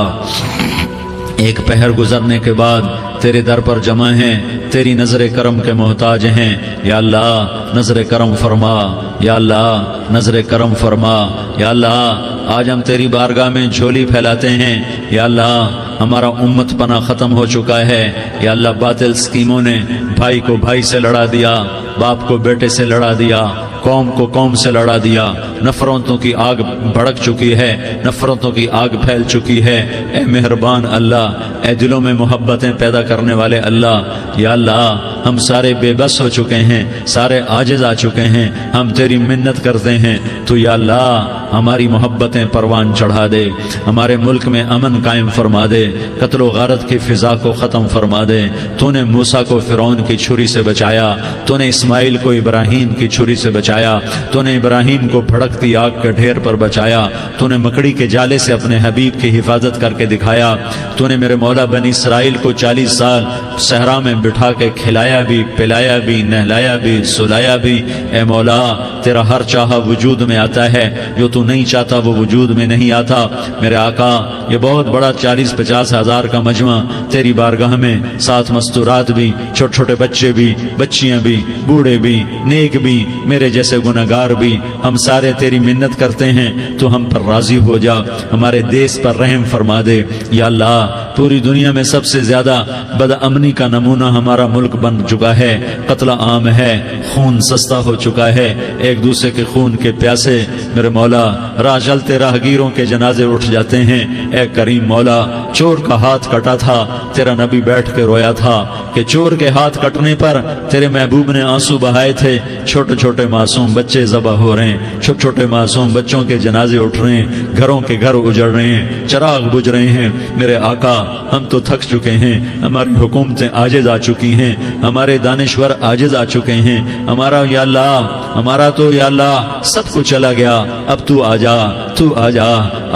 ایک پہر گزرنے کے بعد تیرے در پر جمع ہیں، تیری نظر کرم کے محتاج ہیں۔ یا اللہ نظر کرم فرما، یا اللہ نظر کرم فرما۔ یا اللہ آج ہم تیری بارگاہ میں جھولی پھیلاتے ہیں۔ یا اللہ ہمارا امت پناہ ختم ہو چکا ہے۔ یا اللہ باطل اسکیموں نے بھائی کو بھائی سے لڑا دیا، باپ کو بیٹے سے لڑا دیا، قوم کو قوم سے لڑا دیا، نفرتوں کی آگ بھڑک چکی ہے، نفرتوں کی آگ پھیل چکی ہے۔ اے مہربان اللہ، اے دلوں میں محبتیں پیدا کرنے والے اللہ، یا اللہ ہم سارے بے بس ہو چکے ہیں، سارے عاجز آ چکے ہیں، ہم تیری منت کرتے ہیں تو یا اللہ ہماری محبتیں پروان چڑھا دے، ہمارے ملک میں امن قائم فرما دے، قتل و غارت کی فضا کو ختم فرما دے۔ تو نے موسیٰ کو فرعون کی چھری سے بچایا، تو نے اسماعیل کو ابراہیم کی چھری سے بچایا، تو نے ابراہیم کو بھڑکتی آگ کے ڈھیر پر بچایا، تو نے مکڑی کے جالے سے اپنے حبیب کی حفاظت کر کے دکھایا، تو نے میرے مولا بنی اسرائیل کو 40 سال صحرا میں بٹھا کے کھلایا بھی، پلایا بھی، نہلایا بھی، سلایا بھی۔ اے مولا تیرا ہر چاہا وجود میں آتا ہے، جو تو نہیں چاہتا وہ وجود میں نہیں آتا۔ میرے آقا یہ بہت بڑا 40-50 ہزار کا مجمع تیری بارگاہ میں، ساتھ مستورات بھی، چھوٹے چھوٹے بچے بھی، بچیاں بھی، بوڑھے بھی، نیک بھی، میرے جیسے گناہگار بھی، ہم سارے تیری منت کرتے ہیں تو ہم پر راضی ہو جا، ہمارے دیس پر رحم فرما دے۔ یا اللہ پوری دنیا میں سب سے زیادہ بد امنی کا نمونہ ہمارا ملک بن چکا ہے، قتل عام ہے، خون سستا ہو چکا ہے، ایک دوسرے کے خون کے پیاسے میرے مولا راہ چلتے راہگیروں کے جنازے اٹھ جاتے ہیں۔ اے کریم مولا چور کا ہاتھ کٹا تھا، تیرا نبی بیٹھ کے رویا تھا کہ چور کے ہاتھ کٹنے پر تیرے محبوب نے آنسو بہائے تھے، چھوٹے چھوٹے معصوم بچے ذبح ہو رہے ہیں، چھوٹے چھوٹے معصوم بچوں کے جنازے اٹھ رہے ہیں، گھروں کے گھر اجڑ رہے ہیں، چراغ بجھ رہے ہیں۔ میرے آقا ہم تو تھک چکے ہیں، ہماری حکومتیں عاجز آ چکی ہیں، ہمارے دانشور عاجز آ چکے ہیں، ہمارا یا اللہ ہمارا تو یا اللہ سب کچھ چلا گیا، اب تو آجا، تو آجا،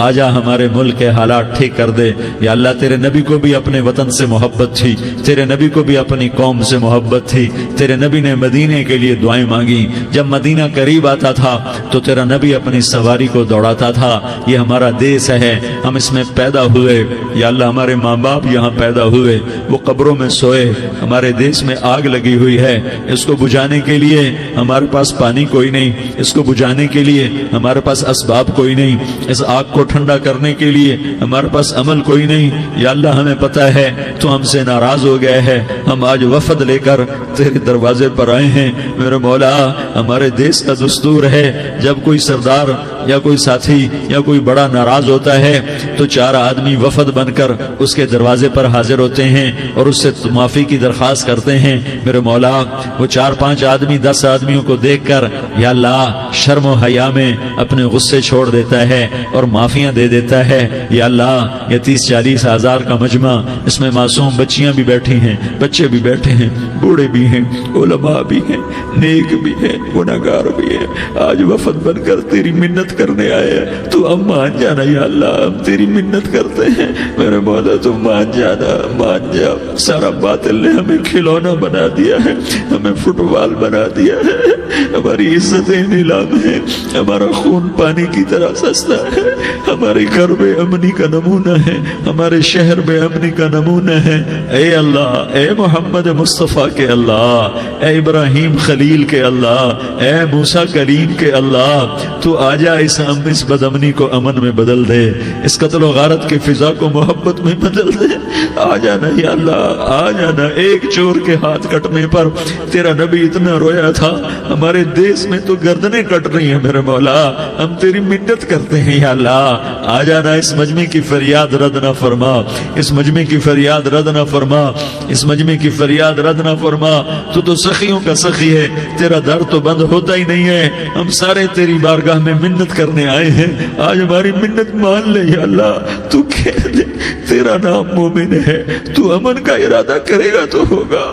آجا ہمارے ملک کے حالات ٹھیک کر دے۔ یا اللہ تیرے نبی کو بھی اپنے وطن سے محبت تھی، تیرے نبی کو بھی اپنی قوم سے محبت تھی، تیرے نبی نے مدینے کے لیے دعائیں مانگی، جب مدینہ قریب آتا تھا تو تیرا نبی اپنی سواری کو دوڑاتا تھا۔ یہ ہمارا دیس ہے، ہم اس میں پیدا ہوئے، یا اللہ ہمارے ماں باپ یہاں پیدا ہوئے، وہ قبروں میں سوئے، ہمارے دیس میں آگ لگی ہوئی ہے، اس کو بجھانے کے لیے ہمارے پاس پانی کوئی نہیں، اس کو بجھانے کے لیے ہمارے پاس اسباب کوئی نہیں، اس آگ کو ٹھنڈا کرنے کے لیے ہمارے پاس عمل کوئی نہیں۔ یا اللہ ہمیں پتہ ہے تو ہم سے ناراض ہو گئے ہے، ہم آج وفد لے کر تیرے دروازے پر آئے ہیں۔ میرے مولا ہمارے دیس کا دستور ہے جب کوئی سردار یا کوئی ساتھی یا کوئی بڑا ناراض ہوتا ہے تو 4 آدمی وفد بن کر اس کے دروازے پر حاضر ہوتے ہیں اور اس سے معافی کی درخواست کرتے ہیں. میرے مولا وہ 4-5 آدمی 10 آدمیوں کو دیکھ کر یا اللہ شرم و حیا میں اپنے غصے چھوڑ دیتا ہے اور معافیاں دے دیتا ہے. یا اللہ یہ 30-40 ہزار کا مجمع، اس میں معصوم بچیاں بھی بیٹھی ہیں، بچے بھی بیٹھے ہیں، بوڑھے بھی ہیں، علماء بھی ہیں، نیک بھی ہیں، گناہگار بھی ہیں. آج وفد بن کر تیری منت کرنے آئے ہیں، تو ہم مان جانا یا اللہ، ہم تیری منت کرتے ہیں. میرے مولا تو مان جانا، مان جا. سارا باطل نے ہمیں کھلونا بنا دیا ہے، ہمیں فٹ بال بنا دیا ہے، ہماری عزتیں نیلام ہے، ہمارا خون پانی کی طرح سستا ہے، ہمارے گھر بے امنی کا نمونہ ہے، ہمارے شہر بے امنی کا نمونہ ہے. اے اللہ، اے محمد مصطفیٰ کے اللہ، اے ابراہیم خلیل کے اللہ، اے موسیٰ کلیم کے اللہ، تو آجا اس بدامنی کو امن میں بدل دے، اس قتل و غارت کے فضا کو محبت میں بدل دے. آ جانا یا اللہ، آ جانا. ایک چور کے ہاتھ کٹنے پر تیرا نبی اتنا رویا تھا، ہمارے دیس میں تو گردنیں کٹ رہی ہیں. میرے مولا ہم تیری منت کرتے ہیں یا اللہ، آ جانا. اس مجمع کی فریاد رد نہ فرما، اس مجمع کی فریاد رد نہ فرما، اس مجمع کی فریاد رد نہ فرما. تو سخیوں کا سخی ہے، تیرا در تو بند ہوتا ہی نہیں ہے. ہم سارے تیری بارگاہ میں منت کرنے آئے ہیں، آج ہماری منت مان لے یا اللہ. تو کہہ دے تیرا نام مومن ہے، تو امن کا ارادہ کرے گا تو ہوگا.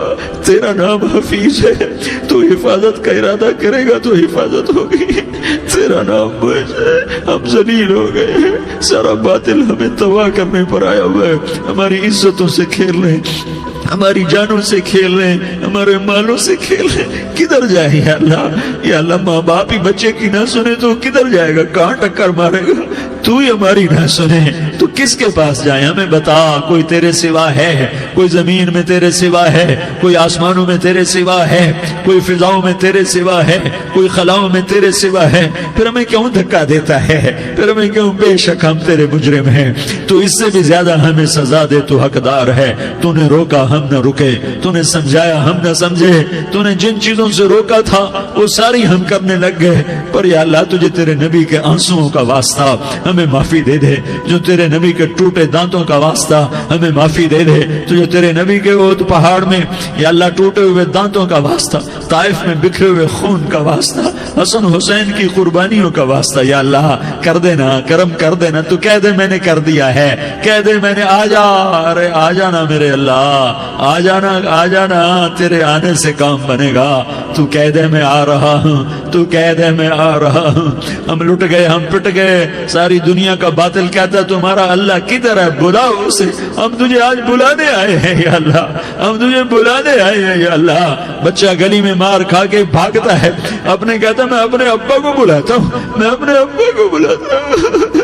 تیرا نام حفیظ ہے، تو حفاظت کا ارادہ کرے گا تو حفاظت ہوگی. تیرا نام بوجھ ہے، ہم ذلیل ہو گئے ہیں، سارا باطل ہمیں تباہ کرنے پر آیا ہوا ہے. ہماری عزتوں سے کھیل رہے ہیں، ہماری جانوں سے کھیل رہے ہیں، ہمارے مالوں سے کھیل رہے ہیں. کدھر جائے یا اللہ؟ یا اللہ ماں باپ ہی بچے کی نہ سنے تو کدھر جائے گا؟ کہاں ٹکر مارے گا؟ تو ہی ہماری نہ سنے تو کس کے پاس جائیں؟ ہمیں بتا. کوئی تیرے سوا ہے؟ کوئی زمین میں تیرے سوا ہے؟ کوئی آسمانوں میں تیرے سوا ہے؟ کوئی فضاؤں میں تیرے سوا ہے؟ کوئی خلاؤں میں تیرے سوا ہے؟ پھر ہمیں کیوں دھکا دیتا ہے؟ پھر ہمیں کیوں؟ بے شک ہم تیرے مجرم ہیں، تو اس سے بھی زیادہ ہمیں سزا دے. تو حقدار ہے. تو نے روکا ہم نہ رکے، تو نے سمجھایا ہم نہ سمجھے، تو نے جن چیزوں سے روکا تھا وہ ساری ہم کرنے لگ گئے. پر یا اللہ تجھے تیرے نبی کے آنسوؤں کا واسطہ ہمیں معافی دے دے. جو تیرے نبی کے ٹوٹے دانتوں کا واسطہ ہمیں معافی دے دے. تو جو تیرے نبی کے وہ پہاڑ میں یا اللہ ٹوٹے ہوئے دانتوں کا واسطہ، طائف میں بکھرے ہوئے خون کا واسطہ، حسن حسین کی قربانیوں کا واسطہ یا اللہ کر دینا، کرم کر دینا. تو کہہ دے میں نے کر دیا ہے، کہہ دے میں نے. آ جا، ارے آ جانا میرے اللہ، آ جانا، آ جانا. تیرے آنے سے کام بنے گا. تو کہہ دے میں آ رہا ہوں، تو کہہ دے میں آ رہا ہوں. ہم لٹ گئے، ہم پٹ گئے. ساری دنیا کا باطل کہتا ہے تمہارا اللہ کدھر ہے؟ بلاؤ اسے. ہم تجھے آج بلانے آئے ہیں یا اللہ، ہم تجھے بلانے آئے ہیں یا اللہ. بچہ گلی میں مار کھا کے بھاگتا ہے، اپنے کہتا میں اپنے ابا کو بلاتا ہوں، میں اپنے ابا کو بلاتا ہوں،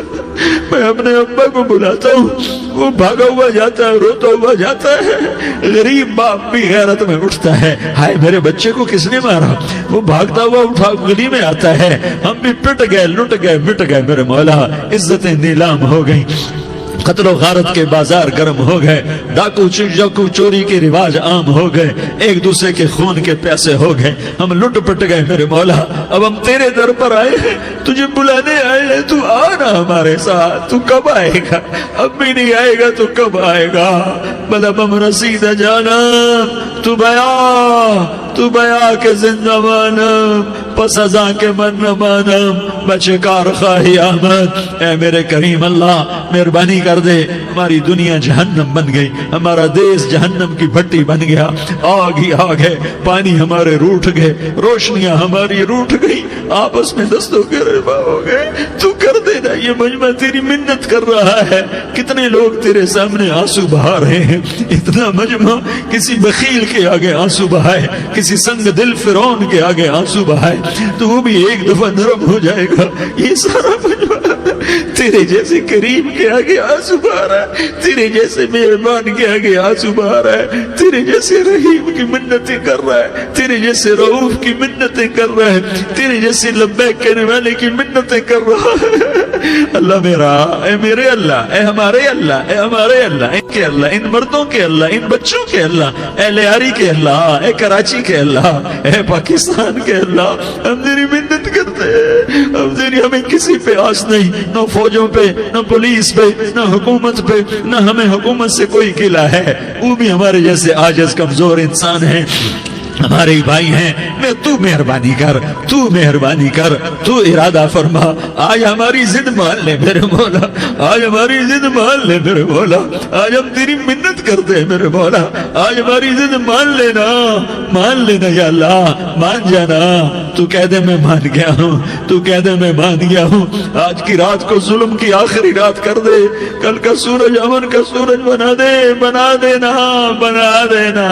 میں اپنے ابا کو بلاتا ہوں. وہ بھاگا ہوا جاتا ہے، روتا ہوا جاتا ہے. غریب باپ بھی غیرت میں اٹھتا ہے، ہائے میرے بچے کو کس نے مارا؟ وہ بھاگتا ہوا اٹھا گلی میں آتا ہے. ہم بھی پٹ گئے، لٹ گئے، مٹ گئے. میرے مولا عزتیں نیلام ہو گئیں، قتل و غارت کے بازار گرم ہو گئے، ڈاکو چوری کے رواج عام ہو گئے، ایک دوسرے کے خون کے پیسے ہو گئے. ہم لٹ پٹ گئے میرے مولا. اب ہم تیرے در پر آئے ہیں، تجھے بلانے آئے ہیں. تو آنا ہمارے ساتھ. تو کب آئے گا؟ اب بھی نہیں آئے گا تو کب آئے گا؟ بلب ہم رسید جانا تو بیا کے زندہ مانم، پس ازاں کے من نہ مانم، بچکار خواہی آمد. اے میرے کریم اللہ مہربانی کر دے. ہماری دنیا جہنم بن گئی، ہمارا دیس جہنم کی بھٹی بن گیا. آگ ہی آگ ہے، پانی ہمارے روٹھ گئے، روشنیاں ہماری روٹھ گئی، آپس میں دستوں کے ربا ہو گئے. تو کر دینا. یہ مجمع تیری منت کر رہا ہے. کتنے لوگ تیرے سامنے آنسو بہا رہے ہیں. اتنا مجمع کسی بخیل کے آگے آنسو بہائے، کسی سنگ دل فرعون کے آگے آنسو بہائے تو وہ بھی ایک دفعہ نرم ہو جائے گا. یہ سارا مجمع تیرے جیسے کریم کے آگے آنسو بہا رہا ہے، تیرے جیسے مہربان کے آگے آنسو بہا رہا ہے، تیرے جیسے رحیم کی منتیں کر رہا ہے، تیرے جیسے رؤوف کی منتیں کر رہا ہے، تیرے جیسے لبیک کہنے والے کی منتیں کر رہا ہے. اللہ میرا، اے میرے اللہ، اے ہمارے اللہ، اے ہمارے اللہ، ان کے اللہ، ان مردوں کے اللہ، ان بچوں کے اللہ، اے لیاری کے اللہ، اے کراچی کے اللہ، اے پاکستان کے اللہ. ہم تیری منت کرتے ہیں، اب تیری ہمیں کسی پہ آس نہیں، نہ فوجوں پہ، نہ پولیس پہ، نہ حکومت پہ، نہ ہمیں حکومت سے کوئی قلع ہے، وہ بھی ہمارے جیسے عاجز کمزور انسان ہیں، ہمارے بھائی ہیں، میں تو مہربانی کر، تو مہربانی کر، تو ارادہ فرما، آج ہماری ضد مان لے میرے مولا، آج ہماری ضد مان لے میرے مولا، آج ہم تیری منت کرتے ہیں میرے مولا، آج ہماری ضد مان لینا یا اللہ، مان جانا، تو کہہ دے میں مان گیا ہوں، تو کہہ دے میں مان گیا ہوں، آج کی رات کو ظلم کی آخری رات کر دے، کل کا سورج امن کا سورج بنا دے، بنا دینا، بنا دینا،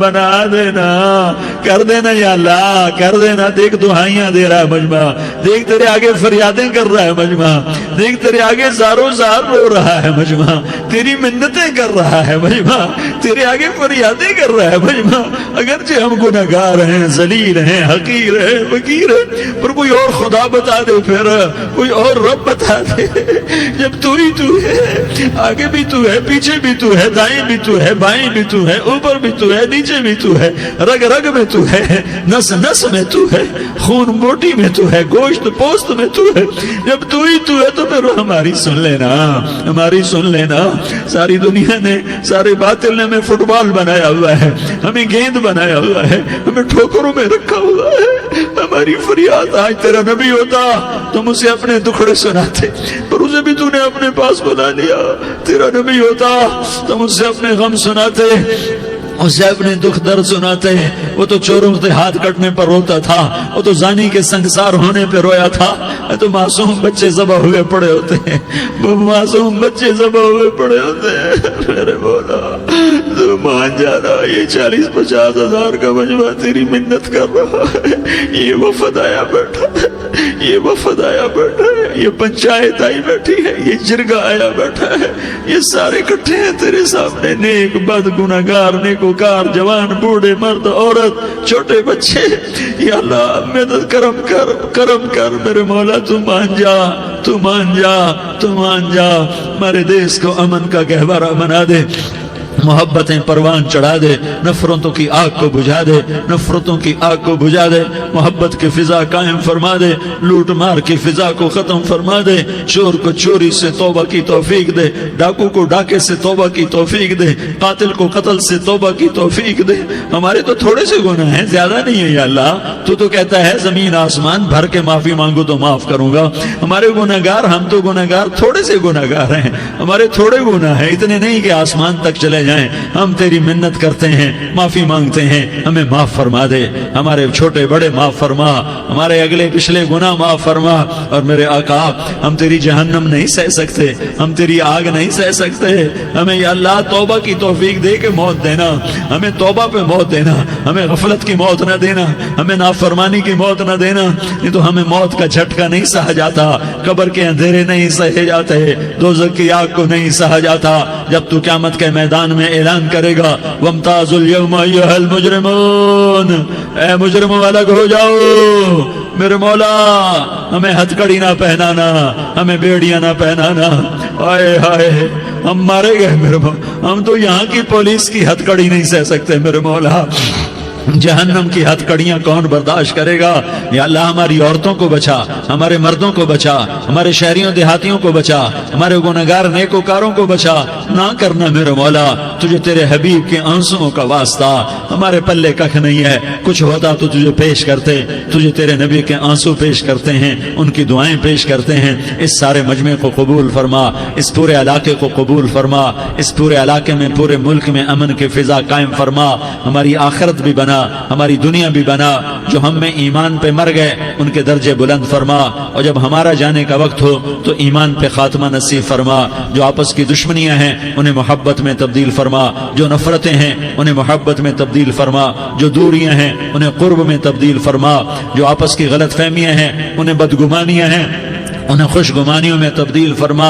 بنا دینا، کر دینا یا اللہ، کر دینا۔ دیکھ دعائیاں دے رہا ہے مجمع، دیکھ تیرے آگے فریادیں کر رہا ہے مجمع، دیکھ تیرے آگے زارو زار رو رہا ہے مجمع، تیری منتیں کر رہا ہے مجمع، تیرے آگے فریادیں کر رہا ہے مجمع، اگرچہ ہم گناہگار ہیں، ذلیل ہیں، حقیر ہیں، فقیر ہیں، پر کوئی اور خدا بتا دے، پھر کوئی اور رب بتا دے، جب تو ہی تو ہے، آگے بھی تو ہے، پیچھے بھی تو ہے، دائیں بھی تو ہے، بائیں بھی تو ہے، اوپر بھی تو ہے، نیچے بھی تو ہے، رگ رگ میں تو ہے، نس نس میں تو ہے، خون موٹی میں تو ہے، گوشت پوست میں تو ہے، جب تو ہی تو ہے تو پھر ہماری سن لینا، ہماری سن لینا۔ ساری دنیا نے، سارے باطل نے ہمیں فٹ بال بنایا ہوا ہے، ہمیں گیند بنایا ہوا ہے، ہمیں ٹھوکروں میں رکھا ہوا ہے، ہماری فریاد، آج تیرا نبی ہوتا تم اسے اپنے دکھڑے سناتے، پر اسے بھی تو نے اپنے پاس بنا لیا، تیرا نبی ہوتا تم اسے اپنے غم سناتے، اسے اپنے دکھ درد سناتے، وہ تو چوروں کے ہاتھ کٹنے پر روتا تھا، وہ تو زانی کے سنگسار ہونے پہ رویا تھا، تو معصوم بچے ذبح ہوئے پڑے ہوتے ہیں، وہ معصوم بچے ذبح ہوئے پڑے ہوتے ہیں، میرے مولا تو مان جانا، یہ 40-50 ہزار کا مجمع تیری منت کر رہا ہے، یہ وفد آیا بیٹھا ہے، یہ وفد آیا بیٹھا ہے، یہ پنچایت آئی بیٹھی ہے، یہ جرگہ آیا بیٹھا ہے، یہ سارے اکٹھے ہیں تیرے سامنے، نیک بد گناہگار نیکوکار، جوان بوڑھے مرد عورت چھوٹے بچے، یا اللہ مدد کرم کر، کرم کر میرے مولا، تو مان جا، تو مان جا، تو مان جا، ہمارے دیس کو امن کا گہوارہ بنا دے، محبتیں پروان چڑھا دے، نفرتوں کی آگ کو بجھا دے، نفرتوں کی آگ کو بجھا دے، محبت کی فضا قائم فرما دے، لوٹ مار کی فضا کو ختم فرما دے، چور کو چوری سے توبہ کی توفیق دے، ڈاکو کو ڈاکے سے توبہ کی توفیق دے، قاتل کو قتل سے توبہ کی توفیق دے۔ ہمارے تو تھوڑے سے گناہ ہیں، زیادہ نہیں ہے یا اللہ، تو کہتا ہے زمین آسمان بھر کے معافی مانگو تو معاف کروں گا۔ ہمارے گناہگار، ہم تو گناہگار تھوڑے سے گناہگار ہیں، ہمارے تھوڑے گناہ ہیں، اتنے نہیں کہ آسمان تک چلے جائیں، ہم تیری منت کرتے ہیں، معافی مانگتے ہیں، ہمیں معاف فرما دے، ہمارے چھوٹے بڑے معاف فرما، ہمارے اگلے پچھلے گناہ معاف فرما، اور میرے آقا ہم تیری جہنم نہیں سہ سکتے، ہم تیری آگ نہیں سہ سکتے، ہمیں یا اللہ توبہ کی توفیق دے کے موت دینا، ہمیں توبہ پہ موت دینا، ہمیں غفلت کی موت نہ دینا، ہمیں نافرمانی کی موت نہ دینا، نہیں تو ہمیں موت کا جھٹکا نہیں سہا جاتا، قبر کے اندھیرے نہیں سہے جاتے، دوزخ کی آگ کو نہیں سہا جاتا، جب تو قیامت کے میدان میں اعلان کرے گا وَامْتَازُوا الْيَوْمَ أَيُّهَا الْمُجْرِمُونَ، اے مجرموں الگ ہو جاؤ، میرے مولا ہمیں ہتھ کڑی نہ پہنانا، ہمیں بیڑیاں نہ پہنانا، آئے ہائے ہم مارے گئے میرے مولا، ہم تو یہاں کی پولیس کی ہتھ کڑی نہیں سہ سکتے میرے مولا، جہنم کی ہتھ کڑیاں کون برداشت کرے گا؟ یا اللہ ہماری عورتوں کو بچا، ہمارے مردوں کو بچا، ہمارے شہریوں دیہاتیوں کو بچا، ہمارے گنہگار نیکوکاروں کو بچا، نہ کرنا میرے مولا، تجھے تیرے حبیب کے آنسوؤں کا واسطہ، ہمارے پلے ککھ نہیں ہے، کچھ ہوتا تو تجھے پیش کرتے، تجھے تیرے نبی کے آنسو پیش کرتے ہیں، ان کی دعائیں پیش کرتے ہیں، اس سارے مجمع کو قبول فرما، اس پورے علاقے کو قبول فرما، اس پورے علاقے میں پورے ملک میں امن کی فضا قائم فرما، ہماری آخرت بھی بنا، ہماری دنیا بھی بنا، جو ہم میں ایمان پہ مر گئے ان کے درجے بلند فرما، اور جب ہمارا جانے کا وقت ہو تو ایمان پہ خاتمہ نصیب فرما، جو آپس کی دشمنیاں ہیں انہیں محبت میں تبدیل فرما، جو نفرتیں ہیں انہیں محبت میں تبدیل فرما، جو دوریاں ہیں انہیں قرب میں تبدیل فرما، جو آپس کی غلط فہمیاں ہیں انہیں بدگمانیاں ہیں انہیں خوش گمانیوں میں تبدیل فرما،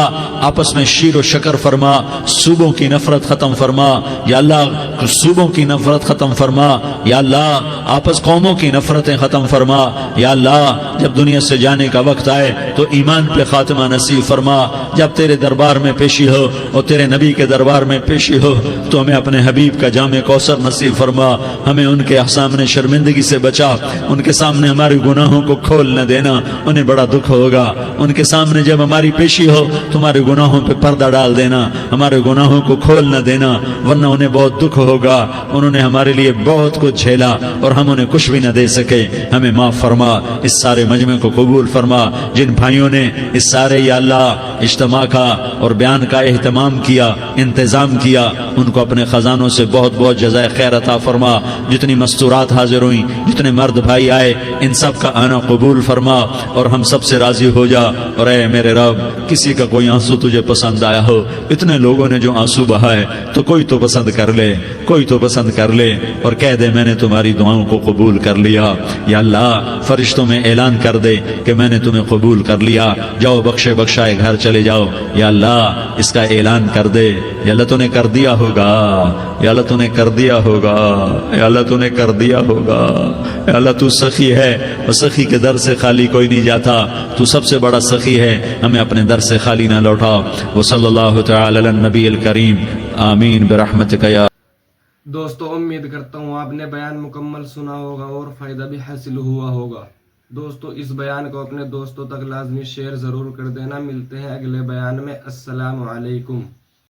آپس میں شیر و شکر فرما، صوبوں کی نفرت ختم فرما، یا اللہ صوبوں کی نفرت ختم فرما یا اللہ، آپس قوموں کی نفرتیں ختم فرما یا اللہ، جب دنیا سے جانے کا وقت آئے تو ایمان پہ خاتمہ نصیب فرما، جب تیرے دربار میں پیشی ہو اور تیرے نبی کے دربار میں پیشی ہو تو ہمیں اپنے حبیب کا جام کوثر نصیب فرما، ہمیں ان کے سامنے شرمندگی سے بچا، ان کے سامنے ہمارے گناہوں کو کھول نہ دینا، انہیں بڑا دکھ ہوگا، ان کے سامنے جب ہماری پیشی ہو تمہارے گناہوں پہ پردہ ڈال دینا، ہمارے گناہوں کو کھول نہ دینا، ورنہ انہیں بہت دکھ ہوگا، انہوں نے ہمارے لیے بہت کچھ جھیلا اور ہم انہیں کچھ بھی نہ دے سکے، ہمیں معاف فرما، اس سارے مجمع کو قبول فرما، جن بھائیوں نے اس سارے یا اللہ اجتماع کا اور بیان کا اہتمام کیا، انتظام کیا، ان کو اپنے خزانوں سے بہت بہت جزائے خیر عطا فرما، جتنی مستورات حاضر ہوئیں، جتنے مرد بھائی آئے، ان سب کا آنا قبول فرما اور ہم سب سے راضی ہو جا، اور اے میرے رب، کسی کا کوئی آنسو تجھے پسند آیا ہو، اتنے لوگوں نے جو آنسو بہائے تو کوئی تو پسند کر لے، کوئی تو پسند کر لے اور کہہ دے میں نے تمہاری دعاؤں کو قبول کر لیا، یا اللہ فرشتوں میں اعلان کر دے کہ میں نے تمہیں قبول کر لیا، جاؤ بخشے بخشائے گھر چلے جاؤ، یا اللہ اس کا اعلان کر دے، یا اللہ تو نے کر دیا ہوگا، یا اللہ تو نے کر دیا ہوگا، یا اللہ تو نے کر دیا ہوگا، یا اللہ تو سخی ہے اور سخی کے در سے خالی کوئی نہیں جاتا، تو سب سے بڑا سخی ہے، ہمیں اپنے در سے خالی نہ لوٹا، وصلی اللہ تعالی علی النبی الکریم، آمین برحمتک یا۔ دوستو امید کرتا ہوں آپ نے بیان مکمل سنا ہوگا اور فائدہ بھی حاصل ہوا ہوگا۔ دوستو اس بیان کو اپنے دوستوں تک لازمی شیئر ضرور کر دینا، ملتے ہیں اگلے بیان میں، السلام علیکم۔